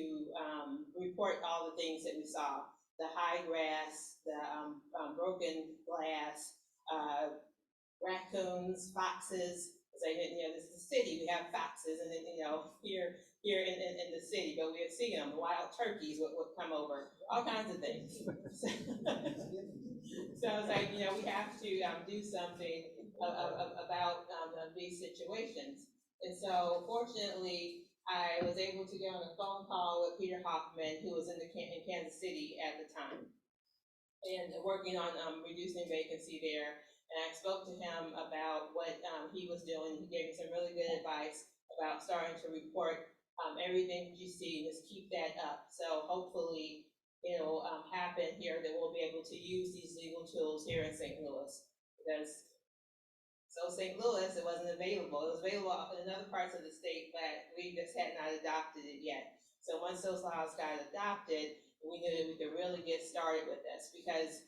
report all the things that we saw. The high grass, the broken glass, raccoons, foxes. So, this is the city, we have foxes, and then, here in the city, but we would see them, wild turkeys would come over, all kinds of things. So it's like, we have to do something about these situations. And so fortunately, I was able to get on a phone call with Peter Hoffman, who was in Kansas City at the time, and working on reducing vacancy there. And I spoke to him about what he was doing. He gave me some really good advice about starting to report everything that you see, just keep that up. So hopefully it'll happen here that we'll be able to use these legal tools here in St. Louis. Because St. Louis, it wasn't available. It was available in other parts of the state, but we just had not adopted it yet. So once those laws got adopted, we knew that we could really get started with this, because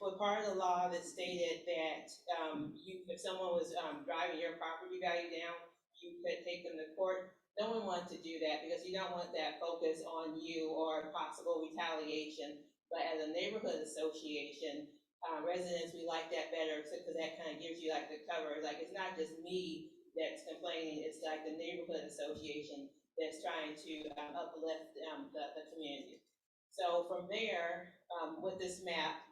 with part of the law that stated that if someone was driving your property value down, you could take them to court. No one wanted to do that, because you don't want that focus on you or possible retaliation. But as a neighborhood association, residents, we like that better, because that kind of gives you like the cover. Like, it's not just me that's complaining, it's like the neighborhood association that's trying to uplift the community. So from there, with this map,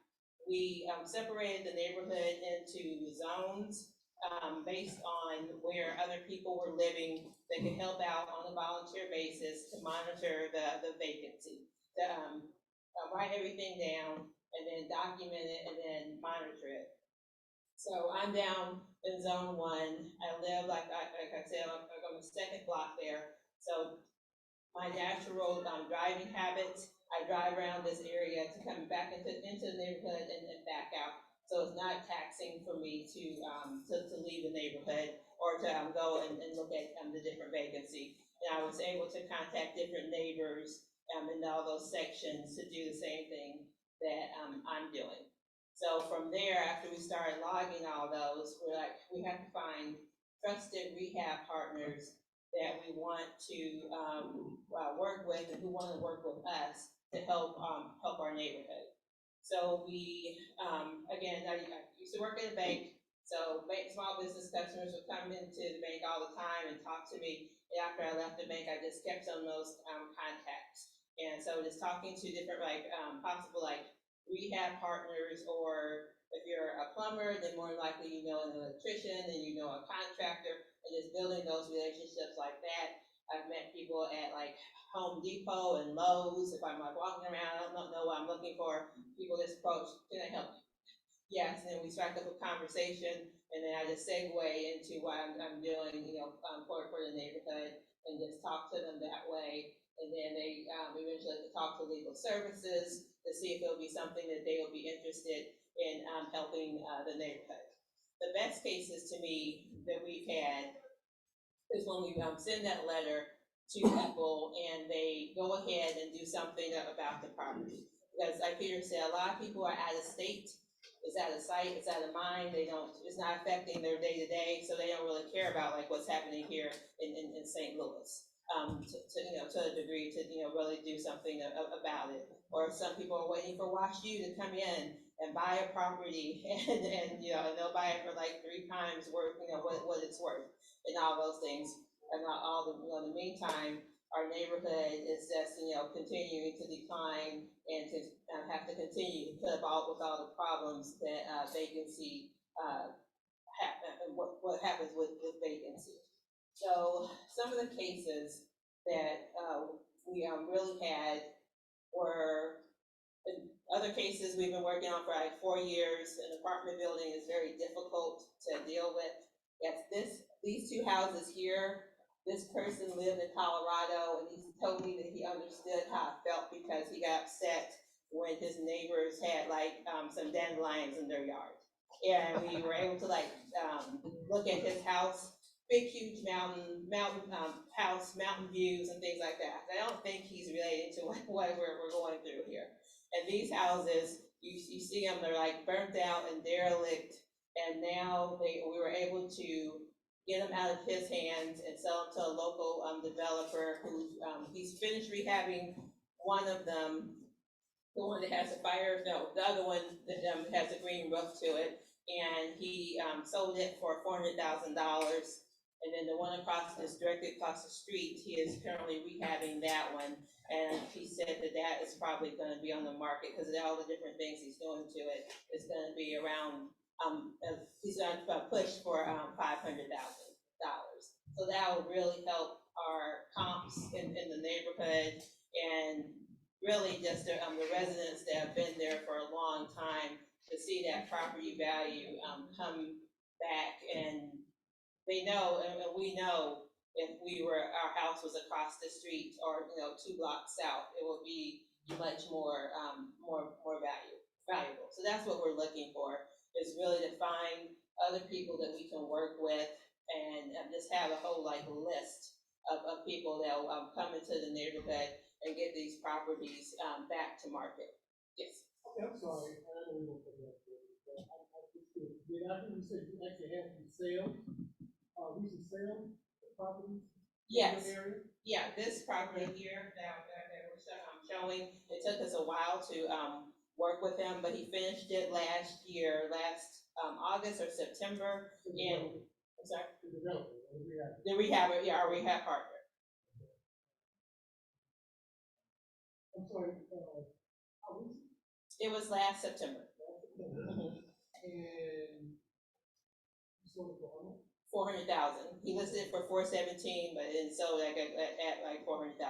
we separated the neighborhood into zones based on where other people were living that could help out on a volunteer basis to monitor the vacancy. Write everything down and then document it and then monitor it. So I'm down in zone 1. I live, like I said, I'm on the second block there. So my natural driving habits, I drive around this area to come back into the neighborhood and then back out. So it's not taxing for me to leave the neighborhood or to go and look at the different vacancy. And I was able to contact different neighbors in all those sections to do the same thing that I'm doing. So from there, after we started logging all those, we're like, we have to find trusted rehab partners that we want to work with and who want to work with us to help our neighborhood. So we, again, I used to work at a bank, so small business customers would come into the bank all the time and talk to me. And after I left the bank, I just kept some of those contacts. And so just talking to different possible rehab partners, or if you're a plumber, then more likely you know an electrician and you know a contractor, and just building those relationships like that. I've met people at Home Depot and Lowe's. If I'm walking around, I don't know what I'm looking for, people just approach, can I help you? Yes, and then we strike up a conversation, and then I just segue into what I'm doing, for the neighborhood, and just talk to them that way. And then they eventually talk to legal services to see if it'll be something that they will be interested in helping the neighborhood. The best cases to me that we've had is when we send that letter to people and they go ahead and do something about the property. Because like Peter said, a lot of people are out of state, it's out of sight, it's out of mind, it's not affecting their day-to-day, so they don't really care about what's happening here in St. Louis. To a degree, to really do something about it. Or some people are waiting for WashU to come in and buy a property, and they'll buy it for 3 times worth, what it's worth, and all those things. And in the meantime, our neighborhood is just continuing to decline and to have to continue to put up with all the problems that vacancy what happens with vacancy. So some of the cases that we really had were other cases we've been working on for 4 years. An apartment building is very difficult to deal with. These 2 houses here, this person lived in Colorado, and he told me that he understood how I felt because he got upset when his neighbors had some dandelions in their yard. And we were able to look at his house, big, huge mountain house, mountain views and things like that. I don't think he's related to what we're going through here. And these houses, you see them, they're burnt out and derelict. And now we were able to get them out of his hands and sell them to a local developer who he's finished rehabbing one of them, the one that has the other one that has a green roof to it. And he sold it for $400,000. And then the one directly across the street, he is currently rehabbing that one. And he said that is probably going to be on the market because of all the different things he's doing to it. It's going to be around, he's going to push for $500,000. So that will really help our comps in the neighborhood, and really just the residents that have been there for a long time to see that property value come back. And they know, and we know, if our house was across the street or 2 blocks south, it will be much more valuable. So that's what we're looking for, is really to find other people that we can work with, and just have a whole list of people that will come into the neighborhood and get these properties back to market. Yes. I'm sorry, I don't know we don't put that there. I think you said you actually have to sell, recent sale, the properties? Yes. In the area? Yeah, this property here that we're showing, it took us a while to work with him, but he finished it last August or September. And I'm sorry? The rehabber, yeah, our rehab partner. I'm sorry, It was last September. And you sold it for how much? 400,000. He listed it for 417, but then sold at like $400,000.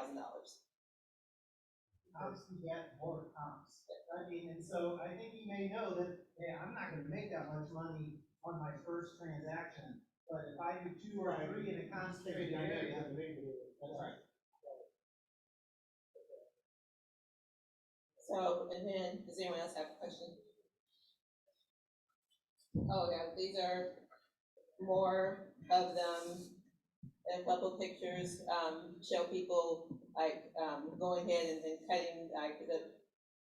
Obviously, you got more comps. I mean, and so I think you may know that, hey, I'm not gonna make that much money on my first transaction, but if I do 2 or 3 in a concentrated area. That's right. So, and then, does anyone else have a question? Oh, yeah, these are more of them. A couple pictures, show people like, going ahead and cutting, like,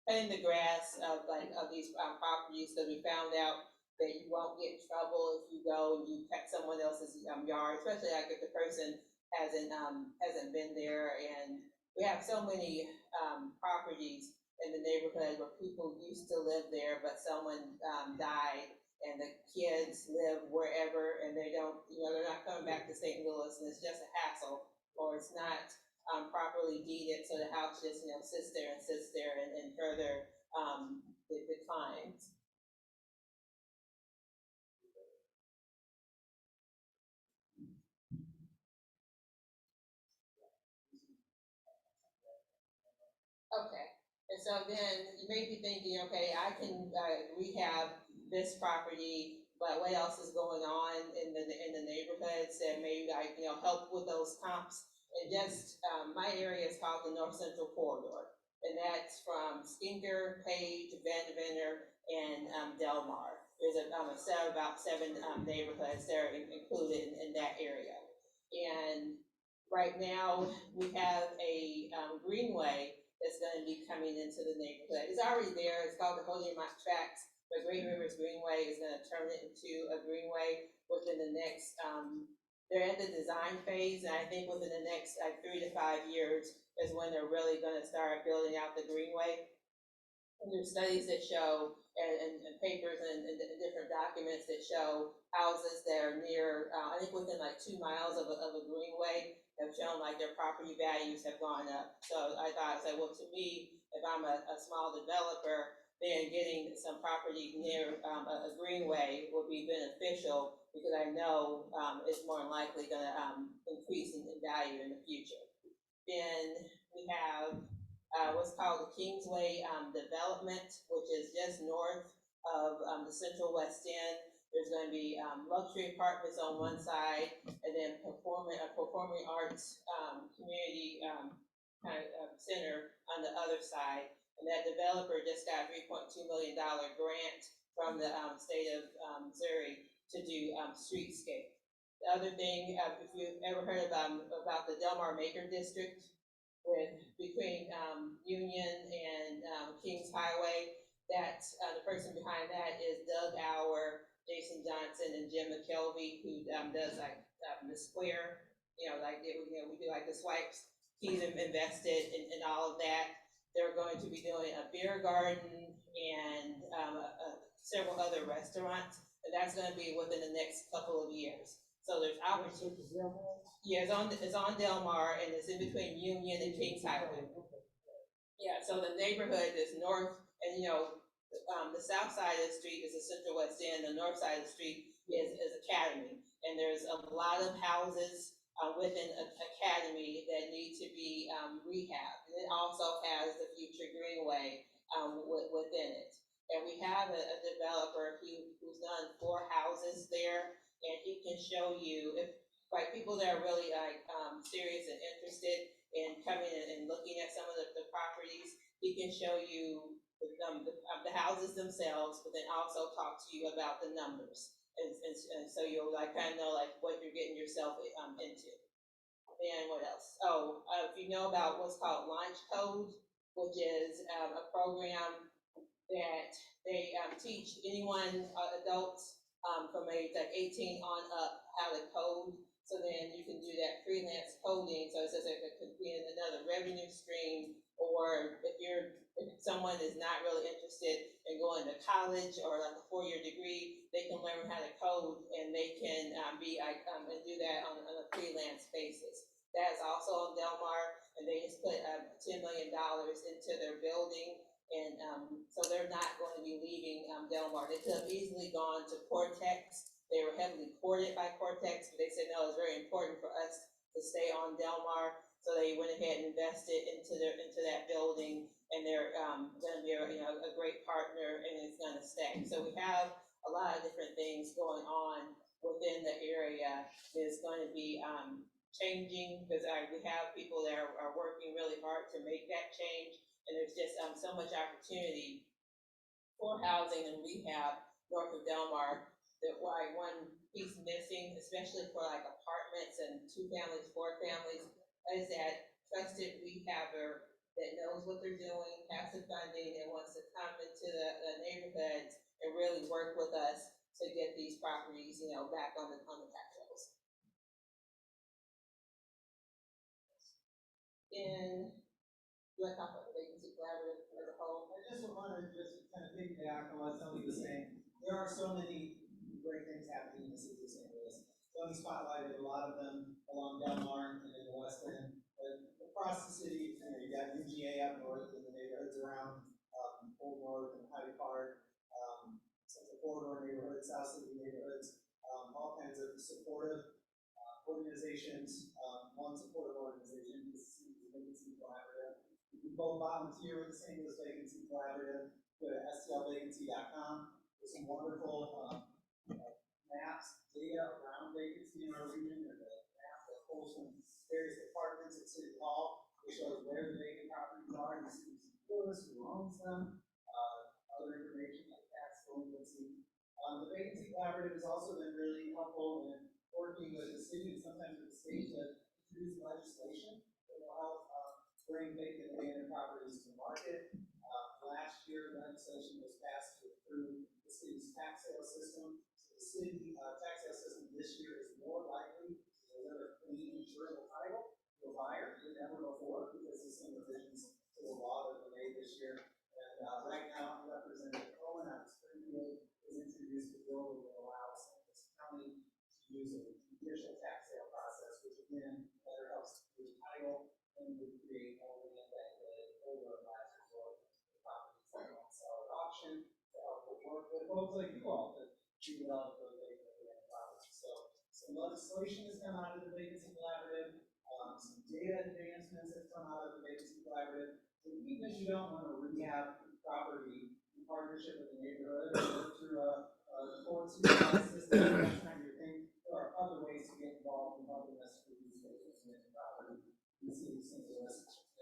cutting the grass of these properties, because we found out that you won't get in trouble if you go and you cut someone else's yard, especially like if the person hasn't been there. And we have so many properties in the neighborhood where people used to live there, but someone died, and the kids live wherever, and they don't, they're not coming back to St. Louis, and it's just a hassle, or it's not properly deeded, so the house just, sits there and further declines. Okay, and so then you may be thinking, okay, I can rehab this property, but what else is going on in the neighborhoods that maybe help with those comps? And just my area is called the North Central Corridor, and that's from Skinker, Page, Van Venner, and Delmar. There's about 7 neighborhoods that are included in that area. And right now we have a greenway that's going to be coming into the neighborhood. It's already there. It's called the Holyoke Tracks. The Green Rivers Greenway is going to turn it into a greenway within the next, they're at the design phase, and I think within the next 3 to 5 years is when they're really going to start building out the greenway. And there's studies that show, and papers and different documents that show houses that are near, I think within like 2 miles of a greenway, have shown like their property values have gone up. So I thought, well, to me, if I'm a small developer, then getting some property near a greenway would be beneficial, because I know it's more than likely going to increase in value in the future. Then we have what's called the Kingsway development, which is just north of the Central West End. There's going to be luxury apartments on one side, and then performing arts community center on the other side. And that developer just got a $3.2 million grant from the state of Missouri to do streetscape. The other thing, if you've ever heard about the Delmar Maker District, between Union and Kings Highway, that the person behind that is Doug Auer, Jason Johnson, and Jim McKelvey, who does like the square, we do like the swipes. He's invested in all of that. They're going to be doing a beer garden and several other restaurants, and that's going to be within the next couple of years. So there's opportunity. Yeah, it's on Delmar, and it's in between Union and Kings Highway. Yeah, so the neighborhood is north, and the south side of the street is the Central West End. The north side of the street is Academy, and there's a lot of houses within Academy that need to be rehabbed. And it also has the future greenway within it. And we have a developer who's done 4 houses there, and he can show you, if like people that are really serious and interested in coming and looking at some of the properties, he can show you the houses themselves, but then also talk to you about the numbers. And so you'll kind of know what you're getting yourself into. And what else? If you know about what's called Launch Code, which is a program that they teach anyone, adults from age 18 on up, how to code. So then you can do that freelance coding. So it says it could be another revenue stream, or if someone is not really interested in going to college or like a 4-year degree, they can learn how to code, and they can and do that on a freelance basis. That's also on Delmar, and they just put $10 million into their building And, so they're not going to be leaving, Del Mar. They could have easily gone to Cortex. They were heavily courted by Cortex, but they said, no, it's very important for us to stay on Del Mar. So they went ahead and invested into that building, and they're, gonna be a great partner, and it's gonna stay. So we have a lot of different things going on within the area. There's going to be, changing, because we have people that are working really hard to make that change. And there's just so much opportunity for housing and rehab north of Del Mar. That why one piece missing, especially for like apartments and 2 families, 4 families, is that trusted rehabber that knows what they're doing, has the funding, and wants to come into the neighborhoods and really work with us to get these properties, back on the tax rolls. And you want to talk about the vacancy collaborative as a whole? I just wanted to kind of piggyback on what Tony was saying. There are so many great things happening in the city of St. Louis. Tony spotlighted a lot of them along Del Mar and in the West End. But across the city, you got UGA up north in the neighborhoods around Old North and Hyde Park, some of the corridor neighborhoods, South City neighborhoods, all kinds of supportive organizations. One supportive organization is the Vacancy Collaborative. We both volunteer with the St. Louis Vacancy Collaborative. Go to STLREIA.com. There's some wonderful maps, data around vacancy in our region. There's a map that pulls from various departments at City Hall. It shows where the vacant properties are, and who owns them, other information like tax delinquency. The Vacancy Collaborative has also been really helpful in working with the city and sometimes with the state to introduce legislation that will help bring vacant abandoned properties to market. Last year, legislation was passed to approve the city's tax sale system. So the city tax sale system this year is more likely to deliver a clean, insurable title to a buyer than ever before because of some revisions to the law that were made this year. And right now, Representative Cohen out of Springfield has introduced a bill that will allow St. Louis County to use a judicial tax sale process, which again better helps the title and would create more land bank that older last resort to properties that won't sell at auction to help work with folks like you all to develop those vacant properties. So some legislation has come out of the Vacancy Collaborative, some data advancements have come out of the Vacancy Collaborative. So even if you don't want to rehab property in partnership with the neighborhood or go through a court system, that kind of thing, there are other ways to get involved in helping us reduce vacant property in the city of St. Louis.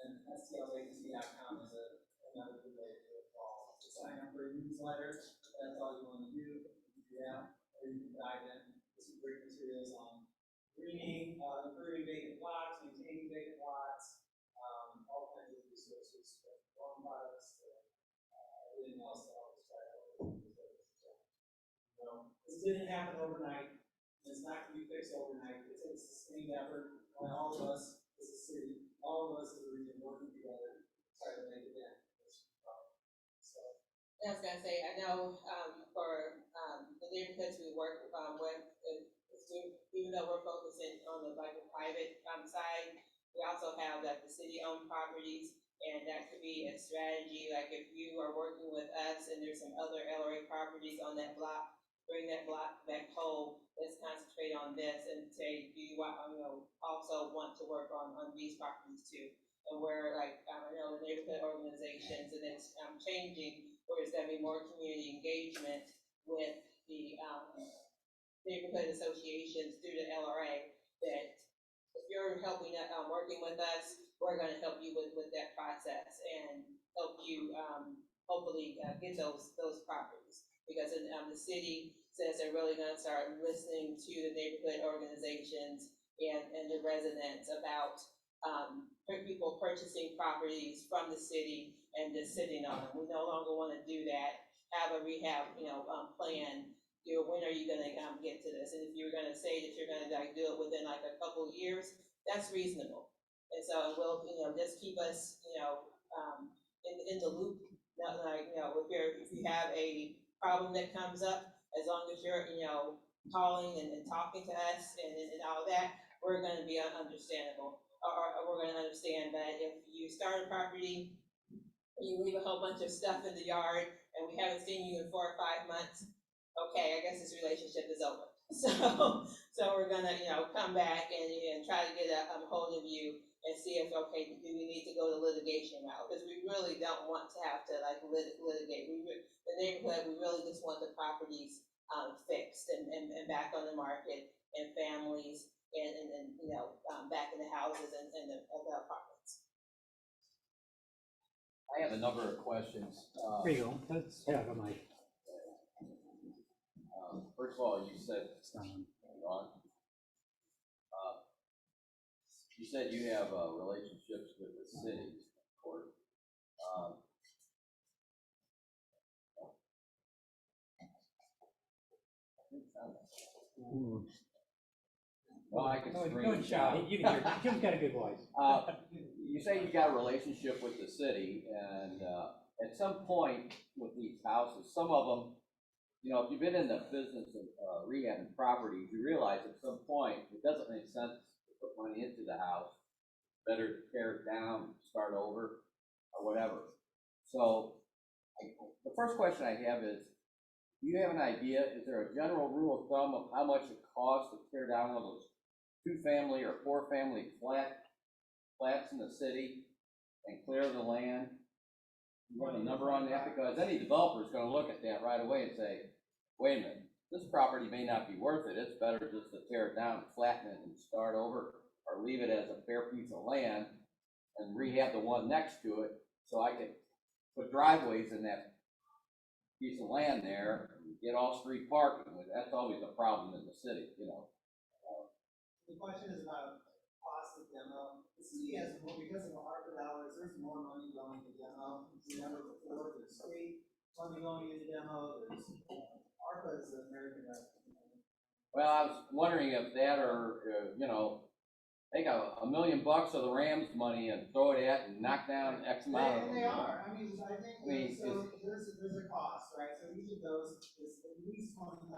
And STLvacancy.com is another good way to get involved. To sign up for a newsletter, that's all you want to do. You can do that, or you can dive in with some great materials on greening, improving vacant lots, maintaining vacant lots, all kinds of resources, farm products, everything else that I'll describe. This didn't happen overnight. It's not going to be fixed overnight. It takes sustained effort by all of us as a city, all of us as a region working together to try to make it dent. So. I was gonna say, I know for the neighborhoods we work with, even though we're focusing on the private side, we also have like the city-owned properties, and that could be a strategy. Like if you are working with us and there's some other LRA properties on that block, bring that block back whole. Let's concentrate on this and say, do you also want to work on these properties too? And where like I know the neighborhood organizations, and it's changing, where there's gonna be more community engagement with the neighborhood associations through the LRA. That if you're helping working with us, we're gonna help you with that process and help you hopefully get those properties. Because the city says they're really gonna start listening to the neighborhood organizations and the residents about people purchasing properties from the city and just sitting on them. We no longer want to do that. Have a rehab, plan. When are you going to get to this? And if you're going to say that you're going to do it within like a couple of years, that's reasonable. And so it will, just keep us, in the loop. Not like, if you have a problem that comes up, as long as you're, calling and talking to us and all that, we're going to be understandable. Or we're going to understand that if you start a property and you leave a whole bunch of stuff in the yard, and we haven't seen you in 4 or 5 months, okay, I guess this relationship is over. So we're gonna, come back and try to get a hold of you and see if, okay, do we need to go the litigation route? Because we really don't want to have to like litigate. The neighborhood, we really just want the properties fixed and back on the market, and families and back in the houses and the apartments. I have a number of questions. There you go, let's have a mic. First of all, you said, Ron, you said you have relationships with the city court. Well, I can screenshot. Jim's got a good voice. You say you've got a relationship with the city, and at some point with these houses, some of them, if you've been in the business of rehabbing properties, you realize at some point it doesn't make sense to put money into the house. Better to tear it down, start over, or whatever. So, the first question I have is, do you have an idea? Is there a general rule of thumb of how much it costs to tear down one of those 2-family or 4-family flats in the city and clear the land? You have a number on that? Because any developer is going to look at that right away and say, wait a minute, this property may not be worth it. It's better just to tear it down, flatten it, and start over, or leave it as a bare piece of land and rehab the one next to it, so I can put driveways in that piece of land there and get off-street parking. That's always a problem in the city, The question is about cost of demo. The city has more, because of the ARPA dollars, there's more money going to demo than ever before. There's state money going into demo, there's ARPA is the American Rescue. Well, I was wondering if that, or, take $1 million of the Rams money and throw it at and knock down X amount of them. They are. I think so. There's a cost, right? So each of those is at least $20,000.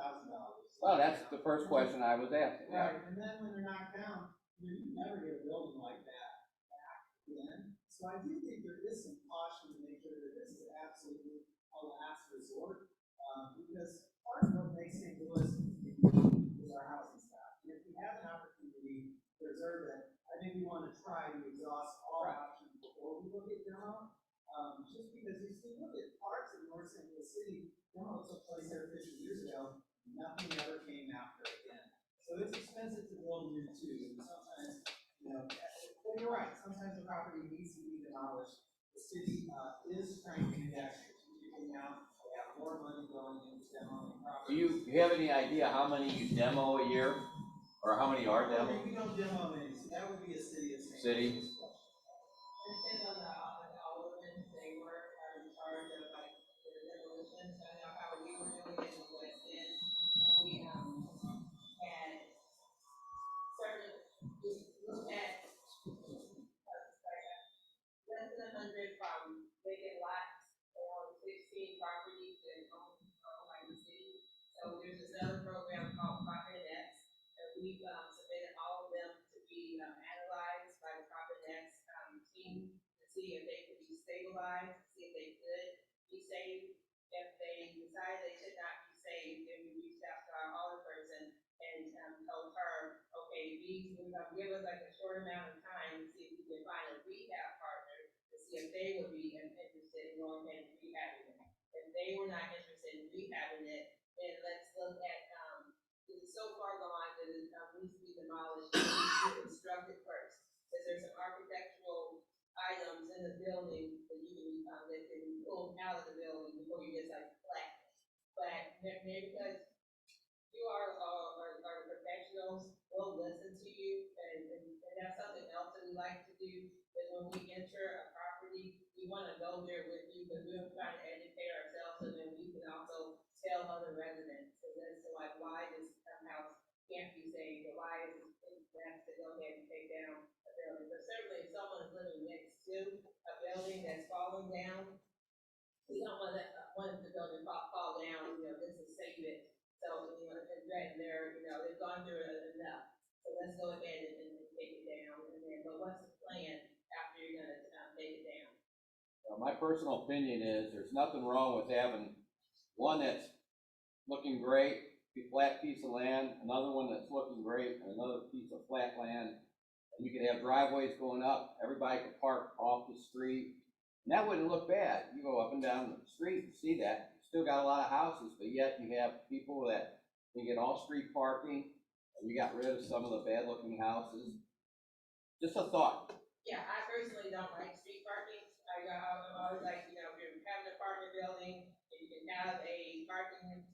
Well, that's the first question I was asking. Right, and then when they're knocked down, you never get a building like that back again. So I do think there is some caution to make sure that this is absolutely a last resort, because part of what makes St. Louis is our housing stock. And if we have an opportunity to preserve it, I think we want to try to exhaust all options before we look at demo. Just because if you look at parts of North St. Louis City, demo took place there 50 years ago. Nothing ever came after it again. So it's expensive to build new too. And sometimes, but you're right, sometimes the property needs to be demolished. The city is trying to do that strategically now. They have more money going into demoing properties. Do you have any idea how many you demo a year? Or how many are demoed? We don't demo any, so that would be a city of St. City? It depends on the alderman. They were in charge of like the demolitions. I know how we were doing it in the West End. We had certain, we looked at less than 100 from vacant lots on 16 properties and on like the city. So there's this other program called Property X, and we've submitted all of them to be analyzed by the Property X team to see if they could be stabilized, see if they could be saved. If they decide they should not be saved, then we reached out to our audit person and told her, okay, these we're gonna give us like a short amount of time to see if we can find a rehab partner to see if they would be interested in going ahead and rehabbing it. If they were not interested in rehabbing it, then let's look at it's so far gone that it needs to be demolished, it needs to be constructed first. Because there's some architectural items in the building that you can that can be pulled out of the building before you just like flat. But maybe because you are professionals, we'll listen to you, and that's something else that we like to do. Is when we enter a property, we want to go there with you because we're trying to educate ourselves, so then we can also tell other residents as to like why this house can't be saved, or why it's best to go ahead and take down a building. But certainly, if someone is living next to a building that's falling down, we don't want the building fall down. This is save it. So and they've gone through it enough. So let's go ahead and take it down. And then, but what's the plan after you're gonna take it down? My personal opinion is there's nothing wrong with having one that's looking great, a flat piece of land, another one that's looking great, and another piece of flat land. And you could have driveways going up, everybody could park off the street, and that wouldn't look bad. You go up and down the street and see that. You still got a lot of houses, but yet you have people that can get all street parking, and you got rid of some of the bad looking houses. Just a thought. Yeah, I personally don't like street parking. I'm always like, if you're having an apartment building, if you can have a parking,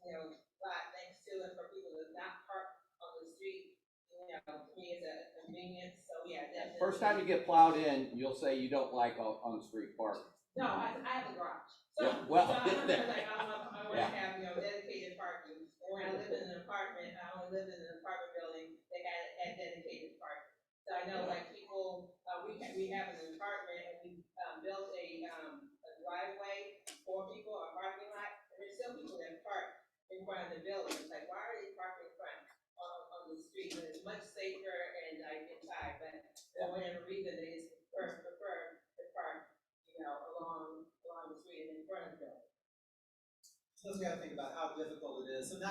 lot next to it for people to not park on the street, to me it's a convenience, so yeah, definitely. First time you get plowed in, you'll say you don't like on the street parking. No, I have a garage. So, Yeah, well, so I want to yeah. have, dedicated parking. And when I lived in an apartment, I only lived in an apartment building that had dedicated parking. So I know like people, we have an apartment and we built a driveway for people, a parking lot, and there's still people that park in front of the building. It's like, why are they parking in front on the street when it's much safer and like inside? But for whatever reason, they just prefer to park, along the street and in front of the building. So you gotta think about how difficult it is. So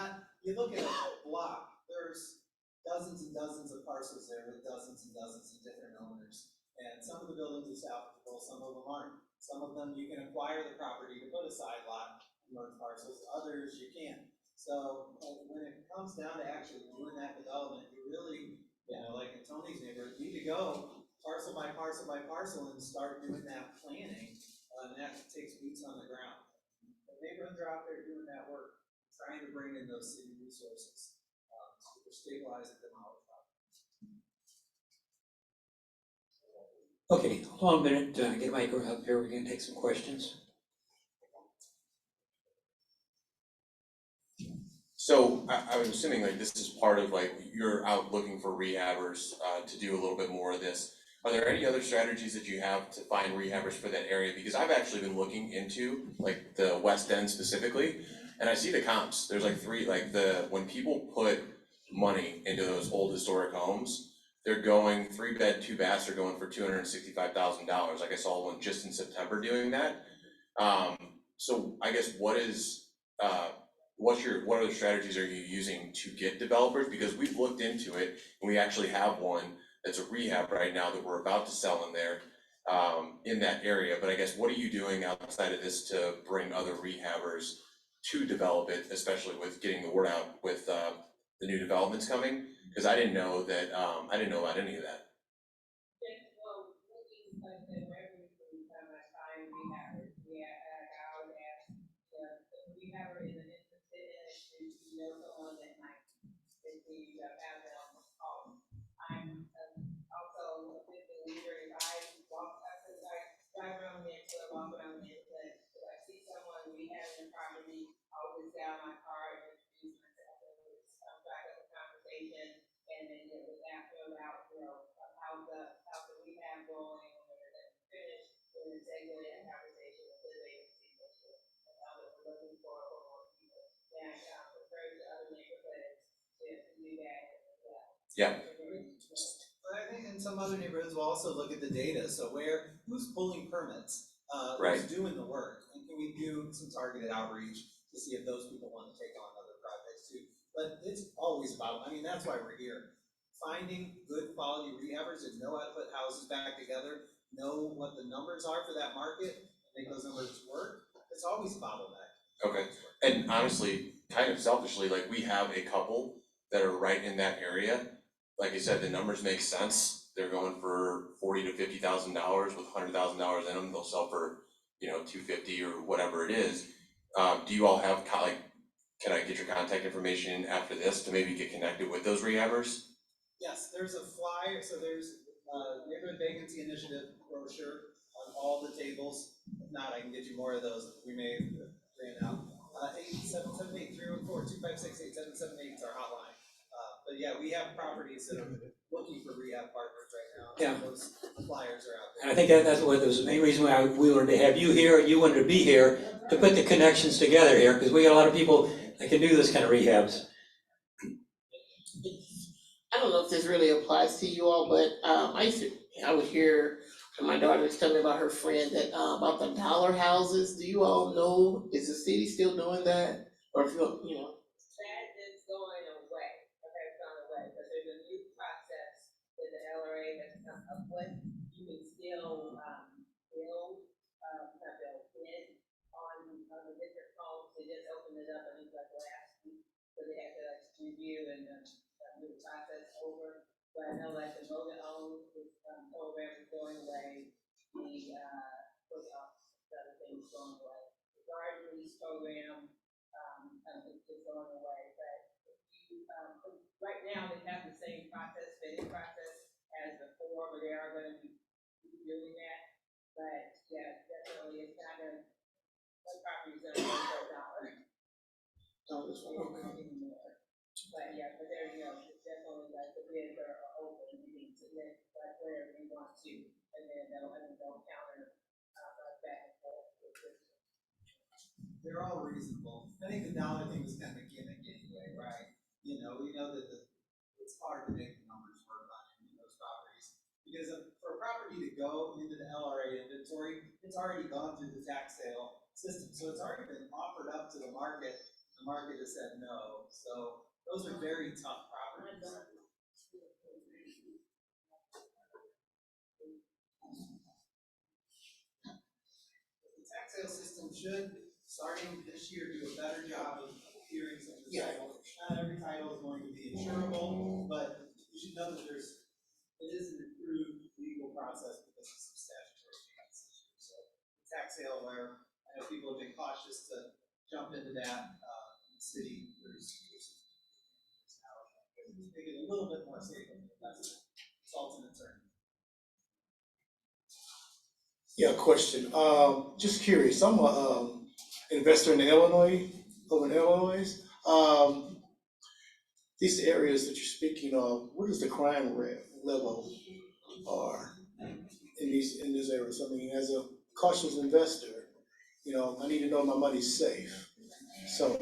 you look at a block, there's dozens and dozens of parcels there with dozens and dozens of different owners. And some of the buildings are salvageable, some of them aren't. Some of them you can acquire the property to put a side lot in those parcels, others you can't. So when it comes down to actually doing that development, you really, like in Tony's neighborhood, you need to go parcel by parcel by parcel and start doing that planning. And that takes boots on the ground. The neighborhoods are out there doing that work, trying to bring in those city resources. Stabilize and demolish properties. Okay, hold on a minute, get a mic up here, we're gonna take some questions. So I was assuming like this is part of like, you're out looking for rehabbers to do a little bit more of this. Are there any other strategies that you have to find rehabbers for that area? Because I've actually been looking into like the West End specifically, and I see the comps. There's like when people put money into those old historic homes, they're going 3-bed, 2-baths are going for $265,000. Like I saw one just in September doing that. So I guess what other strategies are you using to get developers? Because we've looked into it and we actually have one that's a rehab right now that we're about to sell in there, in that area. But I guess what are you doing outside of this to bring other rehabbers to develop it, especially with getting the word out with the new developments coming? Because I didn't know that, I didn't know about any of that. Yeah, well, looking like the revenue from I find rehabbers, I always ask, the rehabber is interested in it, someone that might continue to have them home. I'm also a big believer if I drive around the neighborhood, walk around the neighborhood, if I see someone rehabbing a property, I'll just get out my car and introduce myself. Strike up a conversation, and then after about how's the rehab going, whether that's finished, then we segue that conversation with the vacancies. That's how we're looking for more people. And I refer to other neighborhoods to do that as well. Yeah. But I think in some other neighborhoods we'll also look at the data. So who's pulling permits? Right. Who's doing the work? And can we do some targeted outreach to see if those people want to take on other projects too? But it's always about, that's why we're here. Finding good quality rehabbers that know how to put houses back together, know what the numbers are for that market, and make those numbers work. It's always a bottleneck. Okay, and honestly, kind of selfishly, like we have a couple that are right in that area. Like I said, the numbers make sense. They're going for $40,000 to $50,000 with $100,000 in them. They'll sell for, $250 or whatever it is. Do you all have can I get your contact information after this to maybe get connected with those rehabbers? Yes, there's a flyer, so there's a neighborhood vacancy initiative brochure on all the tables. If not, I can get you more of those. We may ran out. 877-8-314-256-8778 is our hotline. But yeah, we have properties that are looking for rehab partners right now. Yeah. Those flyers are out there. And I think that's what was the main reason why we wanted to have you here, you wanted to be here, to put the connections together here, because we got a lot of people that can do this kind of rehabs. I don't know if this really applies to you all, but I would hear And my daughter was telling me about her friend that, about the dollar houses. Do you all know, is the city still doing that? Or if you know, That is going away, has gone away, but there's a new process that the LRA has come up with. You can still, build, not build, bid on the different homes. They just opened it up, I think like last week, so they had to like review and, move the process over. But I know like the Moga owned, program is going away, the, what's else, the other things going away. The garden lease program, it's just going away, but you, right now, they have the same process, bidding process as before, but they are gonna be doing that. But, yeah, definitely, it's not gonna, one property's gonna go for $1. Anymore. But, yeah, but there you go, it's definitely like the bids are open, you can submit like whatever you want to, and then they'll counter, back and forth. They're all reasonable. I think the dollar thing was kind of a gimmick anyway, right? You know, we know that it's hard to make the numbers work on any of those properties. Because for a property to go into the LRA inventory, it's already gone through the tax sale system. So it's already been offered up to the market. The market has said no. So those are very tough properties. The tax sale system should, starting this year, do a better job of clearing some of the titles. Not every title is going to be insurable, but you should know that it is an improved legal process because of some statutory changes. So the tax sale, where I know people have been cautious to jump into that, in the city, there's now make it a little bit more safe on the investment. Consultant attorney. Yeah, question. Just curious. I'm a investor in Illinois, over in Illinois. These areas that you're speaking of, what is the crime rate level are in these areas? I mean, as a cautious investor, you know, I need to know my money's safe. So. Well,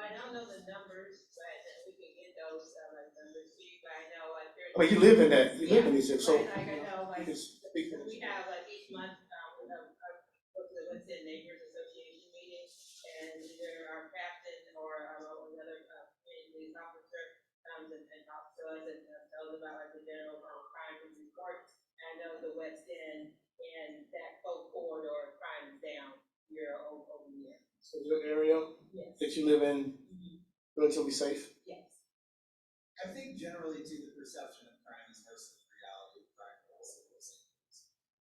I don't know the numbers, but we can get those, like numbers to you, but I know like. I mean, you live in that. You live in these areas, so. Like I know, like, we have like each month, go to the West End Neighbors Association meeting, and either our captain or another community officer comes and talks to us and tells about like the general crime reports. And I know the West End and that whole corridor crime is down year over year. So your area that you live in, relatively safe? Yes. I think generally too, the perception of crime is versus the reality of crime.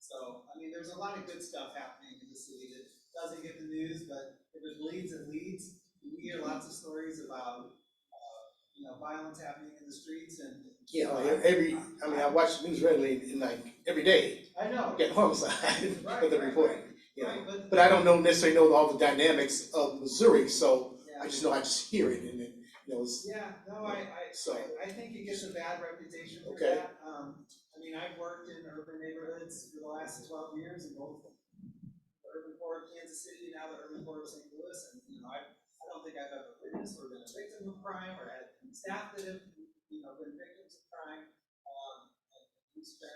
So, I mean, there's a lot of good stuff happening in the city that doesn't get the news, but if it bleeds, it leads. We hear lots of stories about, you know, violence happening in the streets and. Yeah, I watch the news regularly, like every day. I know. Get homicide with the report. Right. You know, but I don't necessarily know all the dynamics of Missouri, so I just hear it and then, you know, it's. Yeah, no, I think it gets a bad reputation for Okay. that. I mean, I've worked in urban neighborhoods for the last 12 years in both the urban core of Kansas City and now the urban core of St. Louis, and you know, I don't think I've ever witnessed or been a victim of crime or had staff that have, you know, been victims of crime.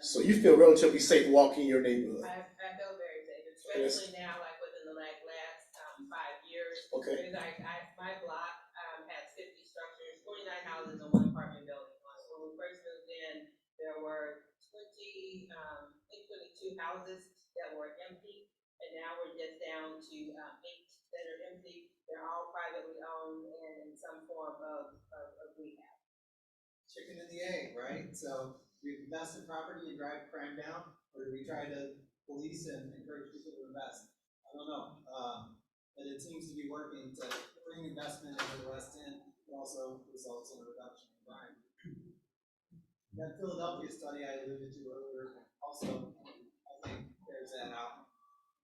So you feel relatively safe walking your neighborhood? I feel very safe, especially now, like within the last 5 years. Okay. Because my block has 50 structures, 49 houses and 1 apartment building. When we first moved in, there were 22 houses that were empty, and now we're just down to 8 that are empty. They're all privately owned and in some form of rehab. Chicken and the egg, right? So we invest in property and drive crime down, or do we try to police and encourage people to invest? I don't know. But it seems to be working to bring investment into the West End. It also results in a reduction in crime. That Philadelphia study I alluded to earlier also, I think, bears that out.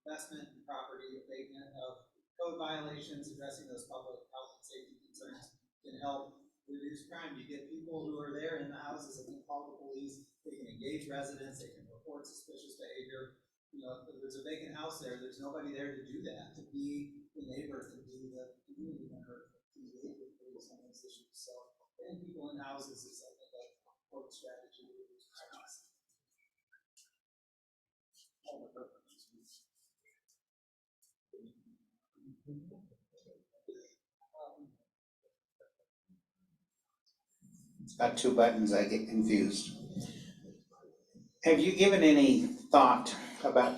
Investment in property, abatement of code violations, addressing those public health and safety concerns can help reduce crime. You get people who are there in the houses that can call the police, they can engage residents, they can report suspicious behavior. You know, if there's a vacant house there, there's nobody there to do that, to be the neighbor, to be the community member, to engage with police on those issues. So getting people in houses is, I think, a important strategy to reduce crime. It's got two buttons, I get confused. Have you given any thought about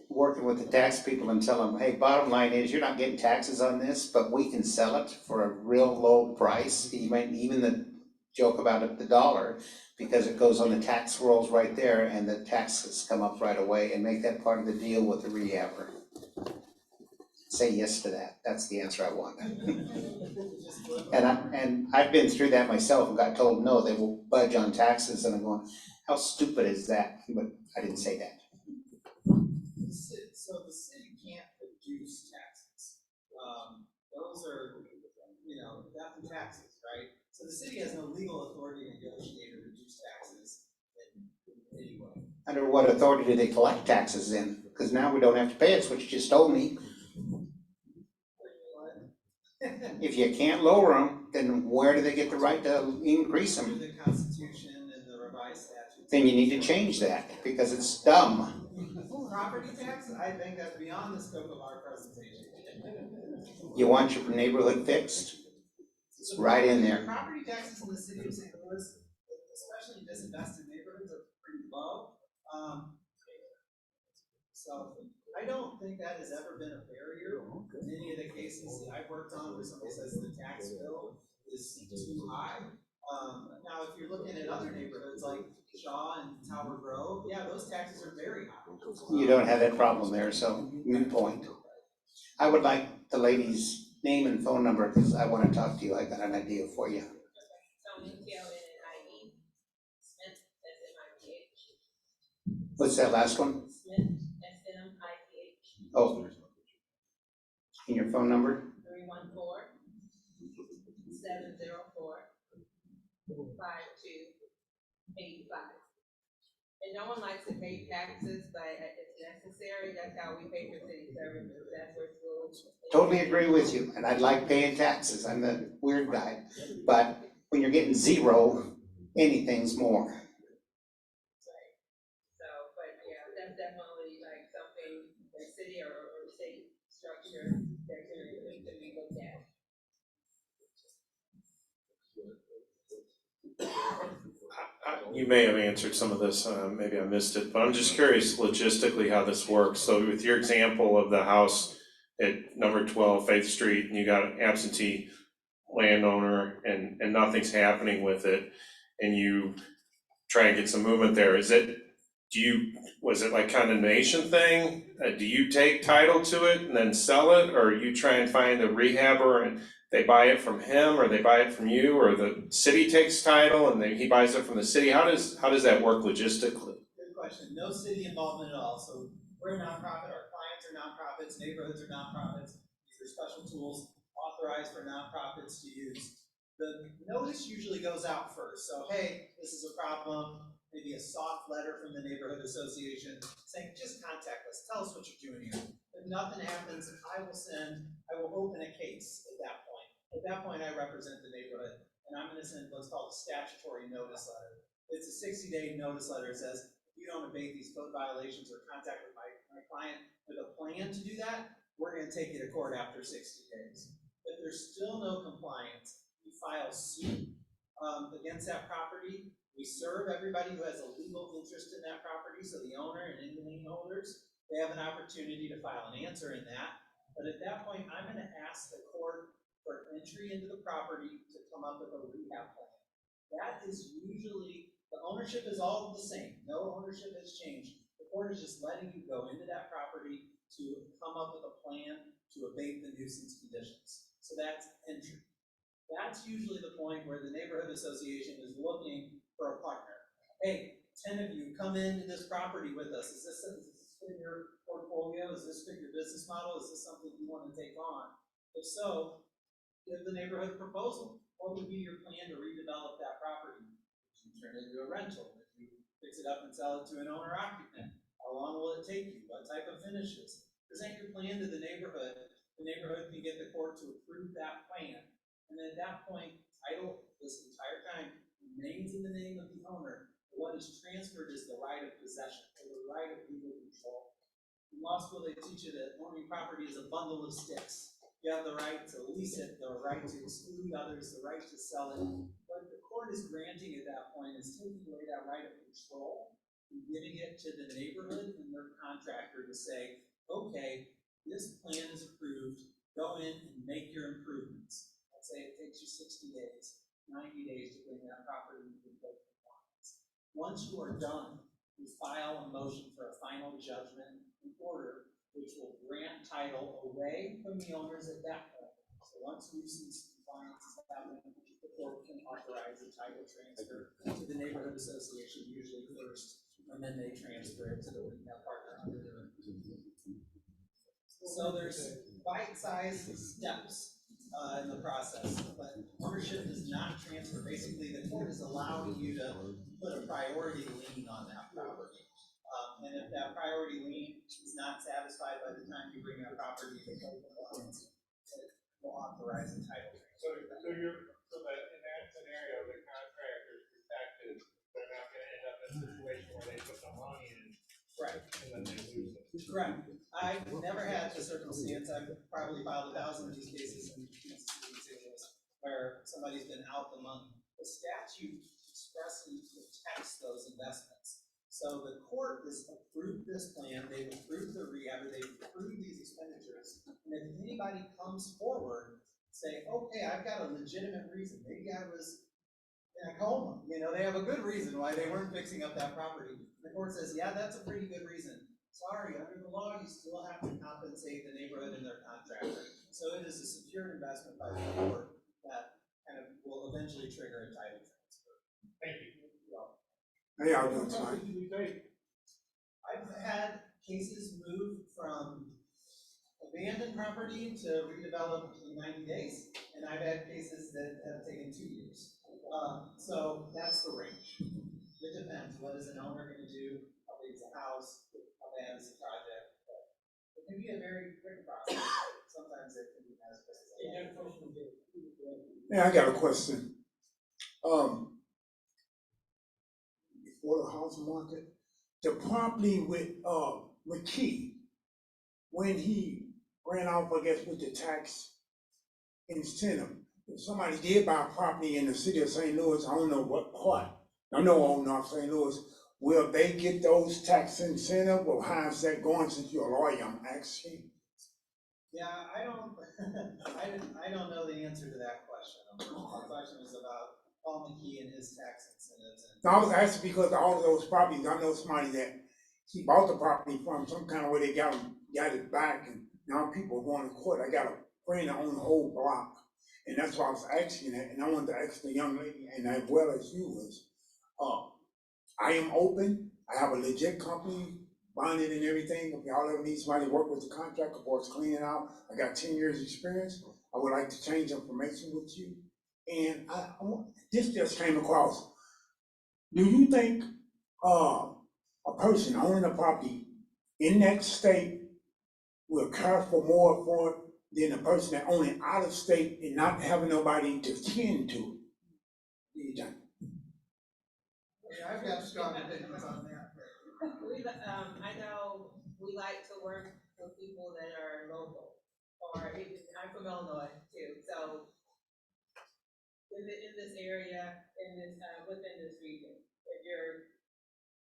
working with the tax people and tell them, hey, bottom line is, you're not getting taxes on this, but we can sell it for a real low price, even the joke about it, the dollar, because it goes on the tax rolls right there and the taxes come up right away, and make that part of the deal with the rehabber. Say yes to that, that's the answer I want. And I've been through that myself and got told, no, they will budge on taxes, and I'm going, how stupid is that? But I didn't say that. So the city can't reduce taxes. Those are, death and taxes, right? So the city has no legal authority to negotiate or reduce taxes in any way. Under what authority do they collect taxes in? Because now we don't have to pay it, it's what you just told me. If you can't lower them, then where do they get the right to increase them? Through the Constitution and the revised statutes. Then you need to change that, because it's dumb. Property tax, I think that's beyond the scope of our presentation. You want your neighborhood fixed? It's right in there. Property taxes in the city of St. Louis, especially in disinvested neighborhoods, are pretty low. So I don't think that has ever been a barrier in any of the cases that I've worked on where somebody says the tax bill is too high. Now, if you're looking at other neighborhoods like Shaw and Tower Grove, yeah, those taxes are very high. You don't have that problem there, so moot point. I would like the lady's name and phone number, because I want to talk to you. I got an idea for you. Tony, T-O-N-N-I-E, Smith, S-M-I-T-H. What's that last one? Smith, S-M-I-T-H. Oh. And your phone number? 314-704-5285. And no one likes to pay taxes, but it's necessary. That's how we pay for city services. That's where schools. Totally agree with you, and I'd like paying taxes. I'm the weird guy. But when you're getting zero, anything's more. Right. So, but yeah, that's definitely like something the city or state structure that needs to be looked at. You may have answered some of this, maybe I missed it, but I'm just curious logistically how this works. So with your example of the house at number 12 Faith Street, and you got an absentee landowner and nothing's happening with it, and you try and get some movement there, was it like condemnation thing? Do you take title to it and then sell it, or you try and find a rehabber and they buy it from him, or they buy it from you, or the city takes title and he buys it from the city? How does that work logistically? Good question. No city involvement at all. So we're a nonprofit, our clients are nonprofits, neighborhoods are nonprofits. These are special tools authorized for nonprofits to use. The notice usually goes out first. So, hey, this is a problem. Maybe a soft letter from the neighborhood association saying, just contact us, tell us what you're doing here. If nothing happens, I will open a case at that point. At that point, I represent the neighborhood, and I'm gonna send what's called a statutory notice letter. It's a 60-day notice letter. It says, if you don't abate these code violations or contact with my client with a plan to do that, we're gonna take you to court after 60 days. If there's still no compliance, we file suit against that property. We serve everybody who has a legal interest in that property, so the owner and any lien holders, they have an opportunity to file an answer in that. But at that point, I'm gonna ask the court for entry into the property to come up with a rehab plan. That is usually, the ownership is all the same. No ownership has changed. The court is just letting you go into that property to come up with a plan to abate the nuisance conditions. So that's entry. That's usually the point where the neighborhood association is looking for a partner. Hey, 10 of you come into this property with us. Is this fit your portfolio? Is this fit your business model? Is this something you want to take on? If so, give the neighborhood a proposal. What would be your plan to redevelop that property? Would you turn it into a rental? Would you fix it up and sell it to an owner occupant? How long will it take you? What type of finishes? Present your plan to the neighborhood. The neighborhood can get the court to approve that plan. And then at that point, title this entire time remains in the name of the owner. What is transferred is the right of possession, or the right of legal control. In law school, they teach you that owning property is a bundle of sticks. You have the right to lease it, the right to exclude others, the right to sell it. But the court court is granting at that point is taking away that right of control and giving it to the neighborhood and their contractor to say, okay, this plan is approved, go in and make your improvements. Let's say it takes you 60 days, 90 days to bring that property into good compliance. Once you are done, you file a motion for a final judgment and order, which will grant title away from the owners at that point. So once we've seen compliance is happening, the court can authorize a title transfer to the neighborhood association usually first, and then they transfer it to the rehab partner under their. So there's bite-sized steps in the process, but ownership does not transfer. Basically, the court is allowing you to put a priority lien on that property. And if that priority lien is not satisfied by the time you bring that property to compliance, it will authorize a title transfer. So that in that scenario, the contractor is protected, they're not gonna end up in a situation where they put the money in. Right. And then they lose it. Correct. I've never had the circumstance, I've probably filed 1,000 of these cases in where somebody's been out the money. The statute expressly protects those investments. So the court has approved this plan, they've approved the rehab, they've approved these expenditures. And if anybody comes forward, say, okay, I've got a legitimate reason, maybe I was in a coma, you know, they have a good reason why they weren't fixing up that property. The court says, yeah, that's a pretty good reason. Sorry, under the law, you still have to compensate the neighborhood and their contractor. So it is a secured investment by the court that kind of will eventually trigger a title transfer. Thank you. Hey, y'all doing tonight? I've had cases move from abandoned property to redeveloped in 90 days, and I've had cases that have taken 2 years. So that's the range. It depends. What is an owner going to do? How big is a house? How bad is the project? But it can be a very quick process. Sometimes it can be as quick as that. Yeah, I got a question. For the house market, the property with McKee, when he ran off, I guess, with the tax incentive, if somebody did buy property in the city of St. Louis, I don't know what part, I know on North St. Louis, will they get those tax incentive, or how's that going? Since you're a lawyer, I'm asking. Yeah, I don't know the answer to that question. The question was about Paul McKee and his tax incentives. No, I was asking because all of those properties, I know somebody that he bought the property from some kind of way, they got it back, and now people are going to court. I got a friend that owns the whole block, and that's why I was asking that, and I wanted to ask the young lady, and as well as you was, I am open, I have a legit company, bonded and everything. If y'all ever need somebody to work with the contractor or it's cleaning out, I got 10 years experience. I would like to change information with you. And this just came across. Do you think a person owning a property in that state will care for more for it than a person that owns it out of state and not having nobody to tend to it? Do you think? Yeah, I've got strong opinions on that. I know we like to work with people that are local, or I'm from Illinois too, so in this area, within this region, if you're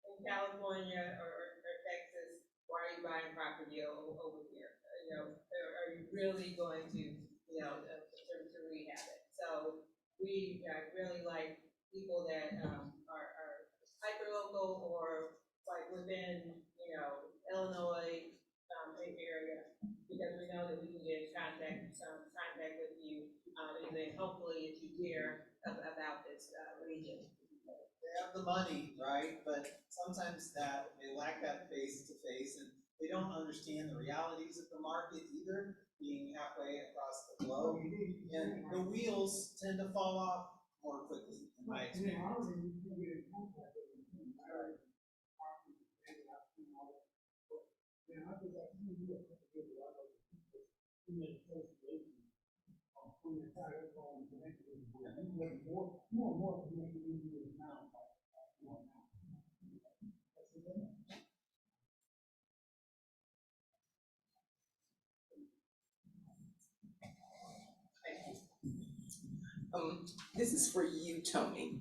in California or Texas, why are you buying property over here? You know, are you really going to, to rehab it? So we really like people that are hyper local or like within, Illinois area, because we know that we can get in contact with you, and then hopefully if you hear about this region. They have the money, right? But sometimes they lack that face-to-face, and they don't understand the realities of the market either, being halfway across the globe. And the wheels tend to fall off more quickly, in my experience. This is for you, Tony.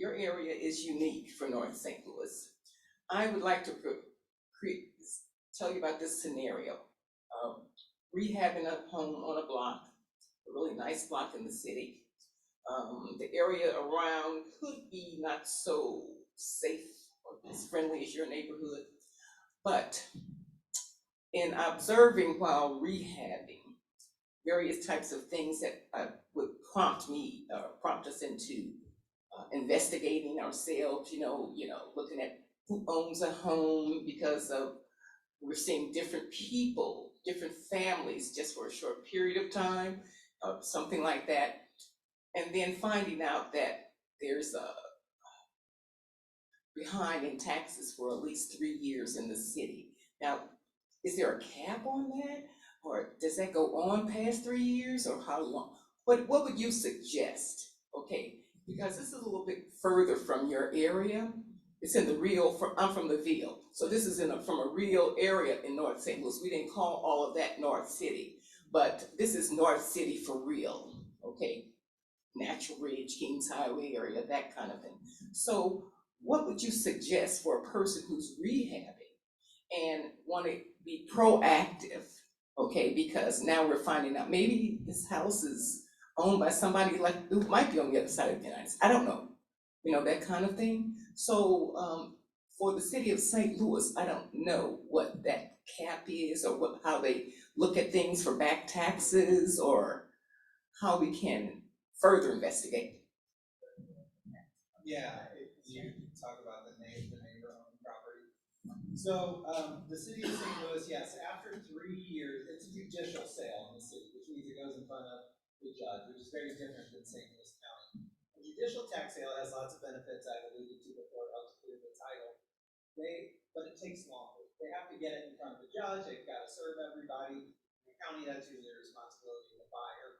your area is unique for North St. Louis. I would like to tell you about this scenario. Rehabbing a home on a block, a really nice block in the city. The area around could be not so safe or as friendly as your neighborhood, but in observing while rehabbing various types of things that would prompt us into investigating ourselves, looking at who owns a home, because we're seeing different people, different families just for a short period of time, something like that. And then finding out that there's a behind in taxes for at least 3 years in the city. Now, is there a cap on that? Or does that go on past 3 years, or how long? What would you suggest? Okay, because this is a little bit further from your area. It's in the I'm from the Ville, so this is from a real area in North St. Louis. We didn't call all of that North City, but this is North City for real, okay? Natural Ridge, Kings Highway area, that kind of thing. So what would you suggest for a person who's rehabbing and want to be proactive, okay? Because now we're finding out maybe this house is owned by somebody like who might be on the other side of the United States. I don't know, that kind of thing. So for the city of St. Louis, I don't know what that cap is, or how they look at things for back taxes, or how we can further investigate. Yeah, you talk about the neighbor-owned property. So, the city of St. Louis, yes, after 3 years, it's a judicial sale in the city, which means it goes in front of the judge, which is very different than St. Louis County. A judicial tax sale has lots of benefits I've alluded to before, helps clear the title. But it takes longer. They have to get it in front of the judge, they've got to serve everybody. In the county, that's usually the responsibility of the buyer.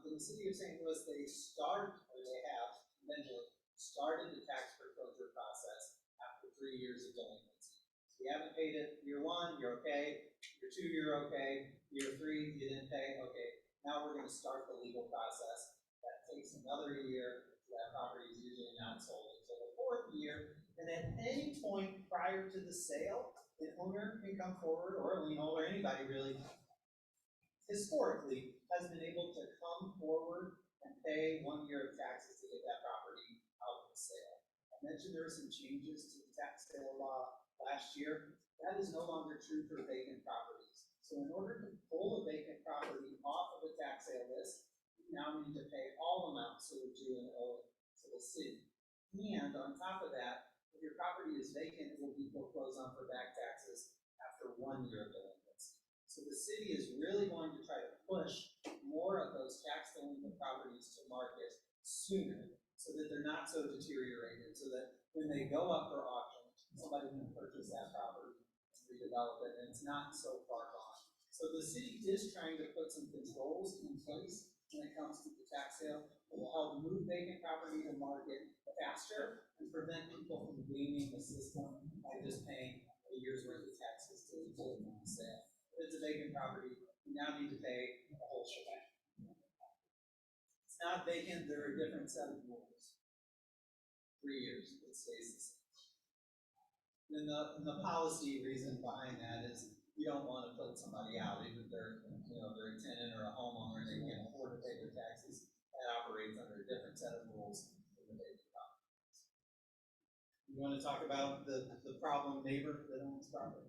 In the city of St. Louis, they have eventually started the tax foreclosure process after 3 years of delinquency. So you haven't paid it year 1, you're okay. Year 2, you're okay. Year 3, you didn't pay, okay. Now we're going to start the legal process. That takes another year. That property is usually not sold until the 4th year. And at any point prior to the sale, the owner can come forward, or a lien holder, anybody really, historically, has been able to come forward and pay 1 year of taxes to get that property out of the sale. I mentioned there were some changes to the tax sale law last year. That is no longer true for vacant properties. So in order to pull a vacant property off of the tax sale list, you now need to pay all amounts that are due and owed to the city. And on top of that, if your property is vacant, it will be foreclosed on for back taxes after 1 year of delinquency. So the city is really going to try to push more of those tax delinquent properties to market sooner, so that they're not so deteriorated, so that when they go up for auction, somebody can purchase that property and redevelop it, and it's not so far gone. So the city is trying to put some controls in place when it comes to the tax sale that will help move vacant property to market faster and prevent people from gaming the system by just paying a year's worth of taxes to pull it from the sale. If it's a vacant property, you now need to pay the whole shebang. It's not vacant, there are a different set of rules. 3 years, it stays the same. And the policy reason behind that is you don't want to put somebody out, even if they're a tenant or a homeowner and they can't afford to pay their taxes. That operates under a different set of rules than the vacant property. You want to talk about the problem neighbor that owns property?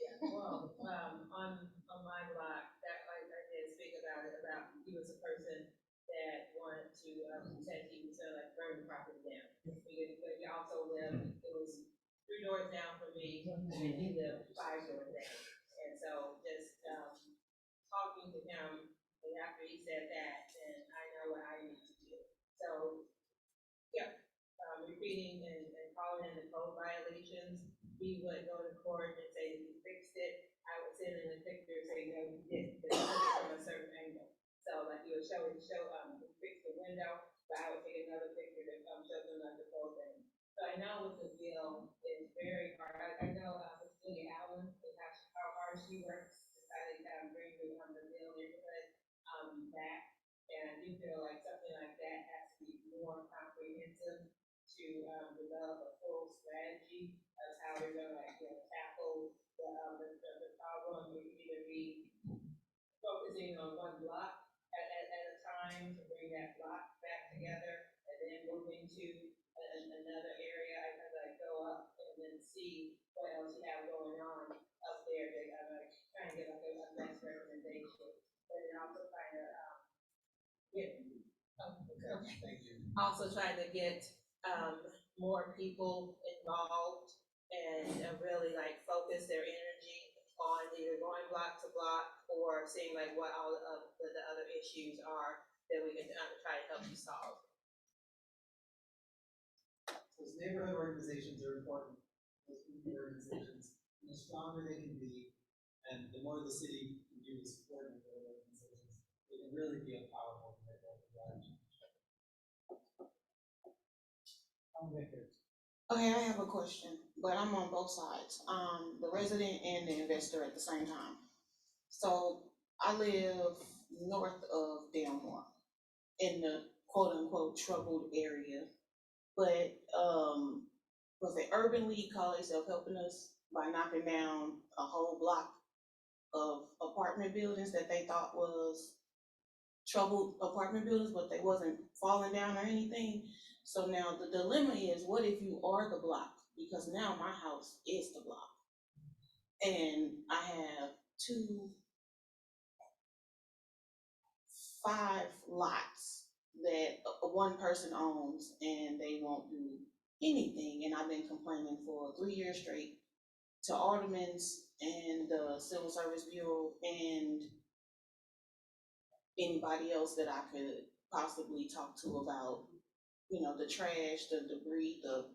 Yeah, well, on my block, that I did speak about it, he was a person that wanted to, said he was gonna burn the property down. But he also lived, it was 3 doors down from me, and he lived 5 doors down. And so just, talking to him, and after he said that, then I know what I need to do. So, yeah, repeating and calling in the code violations, he would go to court and say he fixed it. I would send in a picture and say, no, you didn't, because it was from a certain angle. So like he would show, fix the window, but I would take another picture to show them like the whole thing. So I know with the bill, it's very hard. I know with Julie Allen, how hard she works to try to bring the bill neighborhood back. And I do feel like something like that has to be more comprehensive to develop a full strategy of how we're gonna tackle the problem. We can either be focusing on one block at a time to bring that block back together, and then moving to another area as I go up and then see what else you have going on up there. They trying to get like a best recommendation, but then also trying to also trying to get more people involved and really like focus their energy on either going block to block or seeing like what all of the other issues are that we can try to help you solve. Those neighborhood organizations are important, those community organizations, and the stronger they can be, and the more the city can do to support neighborhood organizations, they can really be a powerful neighborhood strategy. Okay, I have a question, but I'm on both sides, the resident and the investor at the same time. So I live north of Delmar in the quote unquote troubled area, but the Urban League call themselves helping us by knocking down a whole block of apartment buildings that they thought was troubled apartment buildings, but they wasn't falling down or anything. So now the dilemma is, what if you are the block? Because now my house is the block. And I have 5 lots that one person owns and they won't do anything. And I've been complaining for 3 years straight to aldermen's and the Civil Service Bureau and anybody else that I could possibly talk to about, the trash, the debris, the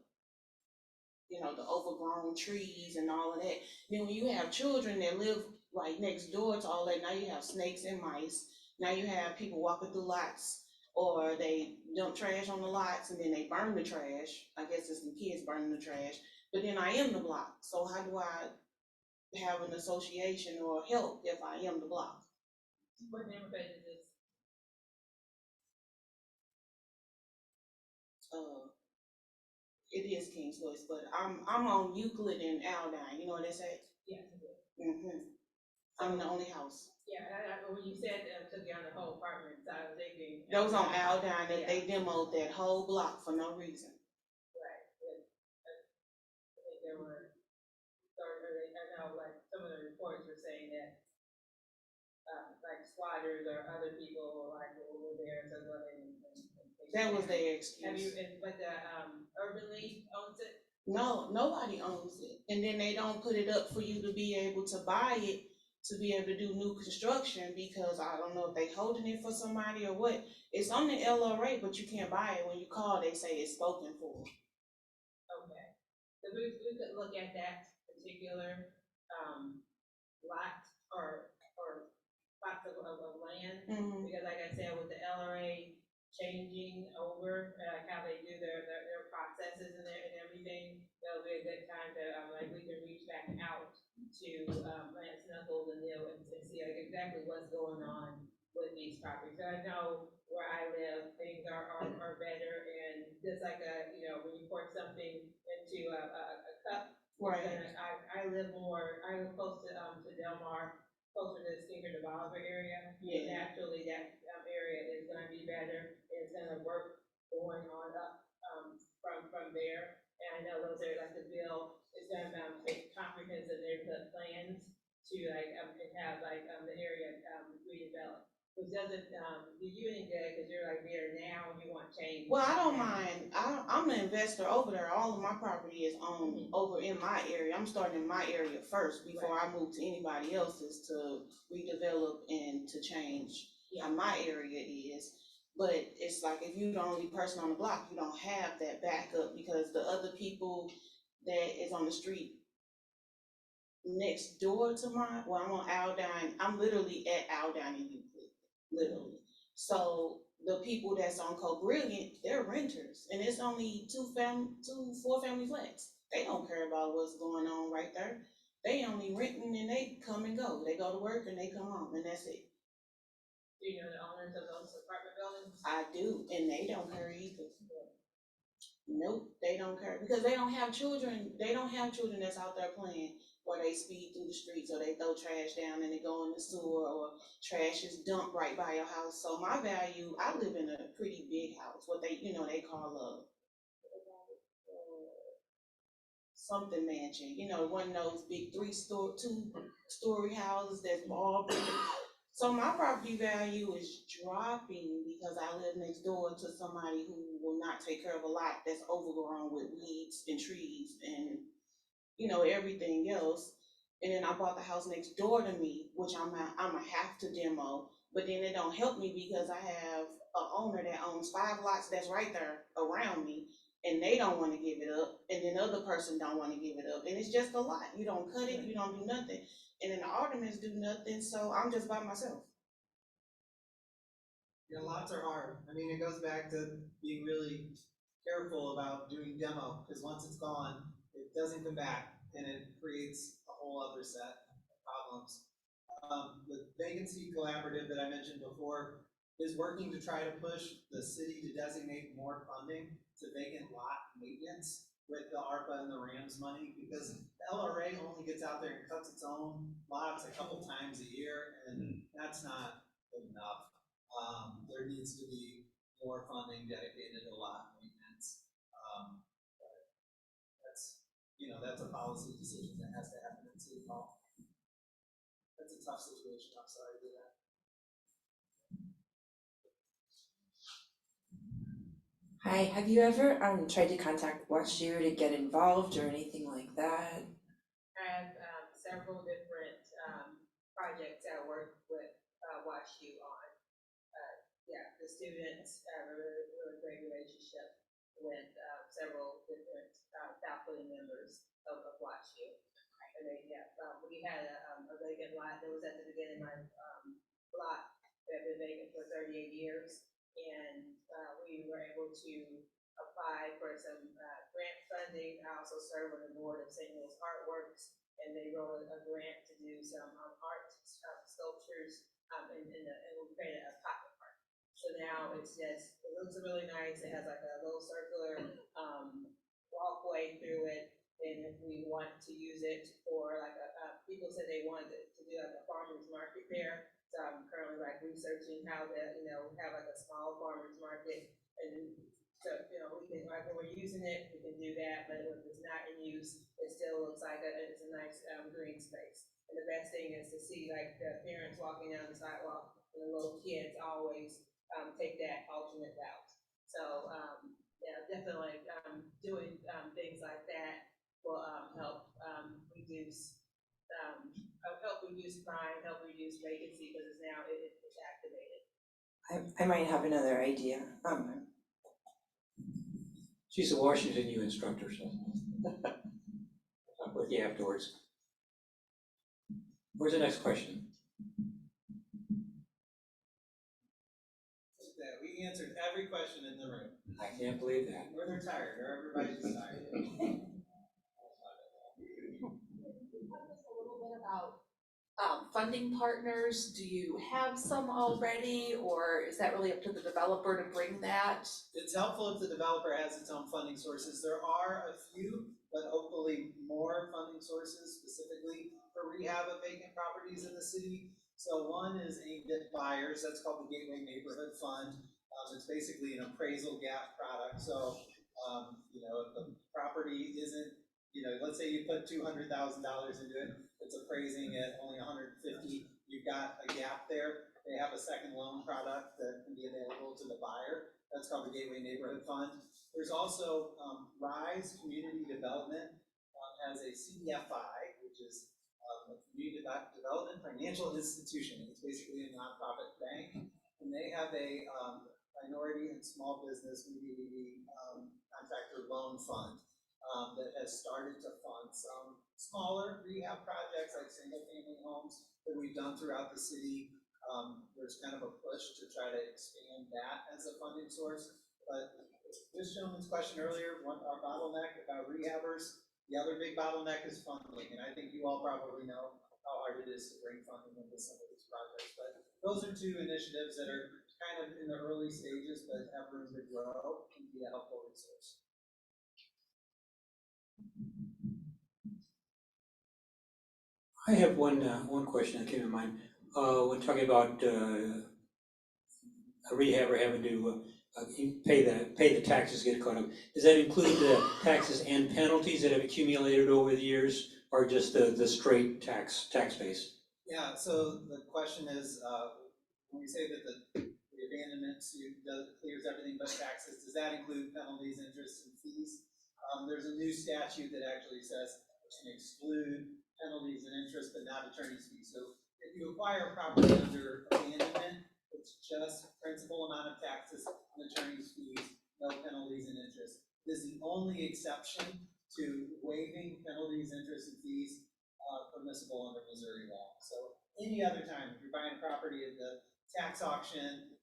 overgrown trees and all of that. Then when you have children that live like next door to all that, now you have snakes and mice. Now you have people walking through lots, or they dump trash on the lots and then they burn the trash. I guess it's some kids burning the trash. But then I am the block. So how do I have an association or help if I am the block? What neighborhood is this? It is King's Voice, but I'm on Euclid and Aldine. You know what they say? Yes, it is. I'm the only house. Yeah, when you said took you on the whole apartment, so I was thinking. That was on Aldine, that they demoed that whole block for no reason. Right. I think there were, I know like some of the reports were saying that like squatters or other people like over there, so go ahead and that was their excuse. Have you, but the Urban League owns it? No, nobody owns it. And then they don't put it up for you to be able to buy it, to be able to do new construction, because I don't know if they holding it for somebody or what. It's on the LRA, but you can't buy it. When you call, they say it's spoken for. Okay, so we could look at that particular lot or plots of land, because like I said, with the LRA changing over, how they do their processes and everything, that'll be a good time to, like, we can reach back out to Lance Knuckles and see like exactly what's going on with these properties. So I know where I live, things are better, and just like when you pour something into a cup, right? I live close to Delmar, closer to the Skinker Developer area. Yeah. Naturally, that area is going to be better. It's going to work going on up from there. And I know those are like the bill is going to make comprehensive neighborhood plans to have the area redeveloped. Which doesn't do you any good because you're like there now and you want change. Well, I don't mind. I'm an investor over there. All of my property is owned over in my area. I'm starting in my area first before I move to anybody else's to redevelop and to change how my area is. But it's like if you're the only person on the block, you don't have that backup because the other people that is on the street next door to mine, well, I'm on Aldine. I'm literally at Aldine and Euclid, literally. So the people that's on Co-Brilliant, they're renters, and it's only 2 4-family flats. They don't care about what's going on right there. They only renting and they come and go. They go to work and they come home, and that's it. Do you know the owners of those apartment buildings? I do, and they don't care either. Nope, they don't care, because they don't have children that's out there playing, or they speed through the streets, or they throw trash down and they go in the sewer, or trash is dumped right by your house. So my value, I live in a pretty big house, what they call a something mansion, one of those big two-story houses that's all brick. So my property value is dropping because I live next door to somebody who will not take care of a lot that's overgrown with weeds and trees and, everything else. And then I bought the house next door to me, which I'ma have to demo, but then it don't help me because I have a owner that owns 5 lots that's right there around me, and they don't wanna give it up, and then the other person don't wanna give it up, and it's just a lot. You don't cut it, you don't do nothing, and then the aldermans do nothing, so I'm just by myself. Yeah, lots are hard. I mean, it goes back to being really careful about doing demo, because once it's gone, it doesn't come back, and it creates a whole other set of problems. The vacancy collaborative that I mentioned before is working to try to push the city to designate more funding to vacant lot maintenance with the ARPA and the RAMS money, because the LRA only gets out there and cuts its own lots a couple times a year, and that's not good enough. There needs to be more funding dedicated to lot maintenance. That's a policy decision that has to happen in City Hall. That's a tough situation, I'm sorry to do that. Hi, have you ever tried to contact WashU to get involved or anything like that? I have several different projects I work with WashU on. The students have a really great relationship with several different faculty members of WashU. And we had a vacant lot that was at the beginning of my block that had been vacant for 38 years. And we were able to apply for some grant funding. I also serve on the board of St. Louis Artworks, and they wrote a grant to do some art sculptures, and we created a pocket park. So now it looks really nice. It has like a little circular walkway through it, and if we want to use it for like people said they wanted to do like a farmer's market there. So I'm currently like researching how to, have like a small farmer's market, and so, we can, like when we're using it, we can do that, but if it's not in use, it still looks like it's a nice green space. And the best thing is to see like the parents walking down the sidewalk, and the little kids always take that alternate route. So, definitely doing things like that will help reduce crime, help reduce vacancy, because it's now it's activated. I might have another idea. She's a Washington U instructor, so I'll talk with you afterwards. Where's the next question? We answered every question in the room. I can't believe that. Or they're tired, or everybody's tired. A little bit about funding partners. Do you have some already, or is that really up to the developer to bring that? It's helpful if the developer has its own funding sources. There are a few, but hopefully more funding sources specifically for rehab of vacant properties in the city. So one is aimed at buyers. That's called the Gateway Neighborhood Fund. It's basically an appraisal gap product. So, if the property isn't, let's say you put $200,000 into it, it's appraising at only 150. You've got a gap there. They have a second loan product that can be available to the buyer. That's called the Gateway Neighborhood Fund. There's also RISE Community Development has a CDFI, which is a Community Development Financial Institution. It's basically a nonprofit bank, and they have a minority and small business contractor loan fund that has started to fund some smaller rehab projects like single-family homes that we've done throughout the city. There's kind of a push to try to expand that as a funding source. But this gentleman's question earlier, our bottleneck about rehabbers, the other big bottleneck is funding. And I think you all probably know how hard it is to bring funding into some of these projects. But those are two initiatives that are kind of in the early stages, but have room to grow and be a helpful resource. I have one question that came to mind. When talking about a rehabber having to pay the taxes, get caught up, does that include the taxes and penalties that have accumulated over the years, or just the straight tax base? Yeah, so the question is, when we say that the abandonment suit clears everything but taxes, does that include penalties, interest, and fees? There's a new statute that actually says it can exclude penalties and interest, but not attorney's fees. So if you acquire property under abandonment, it's just principal amount of taxes and attorney's fees, no penalties and interest. This is the only exception to waiving penalties, interest, and fees permissible under Missouri law. So any other time, if you're buying property at the tax auction,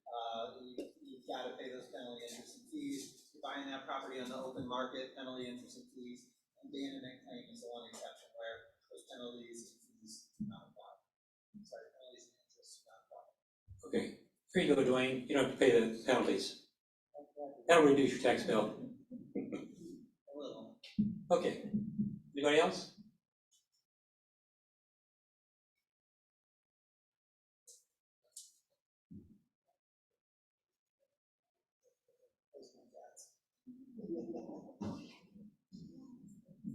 you've got to pay those penalty, interest, and fees. If you're buying that property on the open market, penalty, interest, and fees. Abandonment claim is the one exception where those penalties and fees not apply. Sorry, penalties and interest not apply. Okay, here you go, Dwayne. You don't have to pay the penalties. That'll reduce your tax bill. A little. Okay. Anybody else?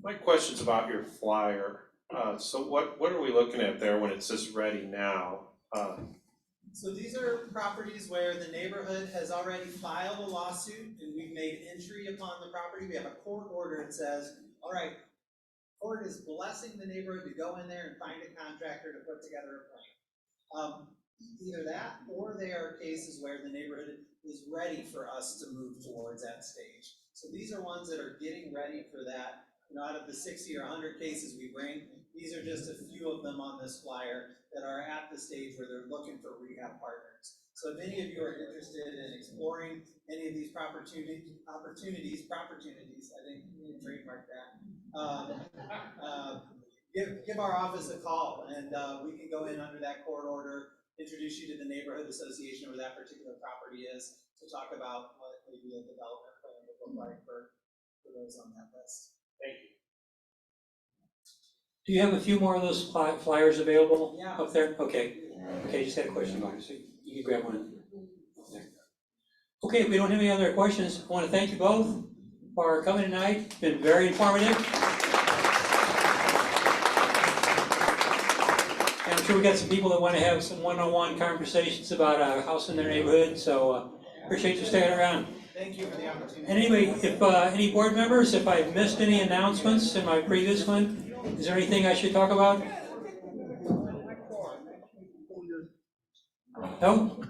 My question's about your flyer. So what are we looking at there when it says ready now? So these are properties where the neighborhood has already filed a lawsuit and we've made entry upon the property. We have a court order that says, all right, court is blessing the neighborhood to go in there and find a contractor to put together a plan. Either that, or there are cases where the neighborhood is ready for us to move towards that stage. So these are ones that are getting ready for that. You know, out of the 60 or 100 cases we bring, these are just a few of them on this flyer that are at the stage where they're looking for rehab partners. So if any of you are interested in exploring any of these opportunities, I think we can trademark that. Give our office a call and we can go in under that court order, introduce you to the neighborhood association where that particular property is to talk about what maybe a development plan would look like for those on that list. Thank you. Do you have a few more of those flyers available Yeah. up there? Okay. Okay, just had a question about it, so you can grab one. There. Okay, if we don't have any other questions, I want to thank you both for coming tonight. It's been very informative. And I'm sure we got some people that want to have some one-on-one conversations about a house in their neighborhood, so appreciate you staying around. Thank you for the opportunity. And anyway, if any board members, if I've missed any announcements in my previous one, is there anything I should talk about? No?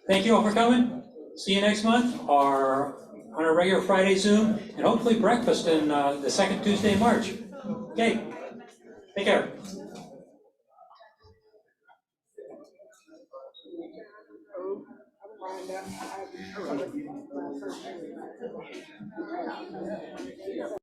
Thank you all for coming. See you next month, or on a regular Friday Zoom, and hopefully breakfast in the second Tuesday in March. Okay, take care. I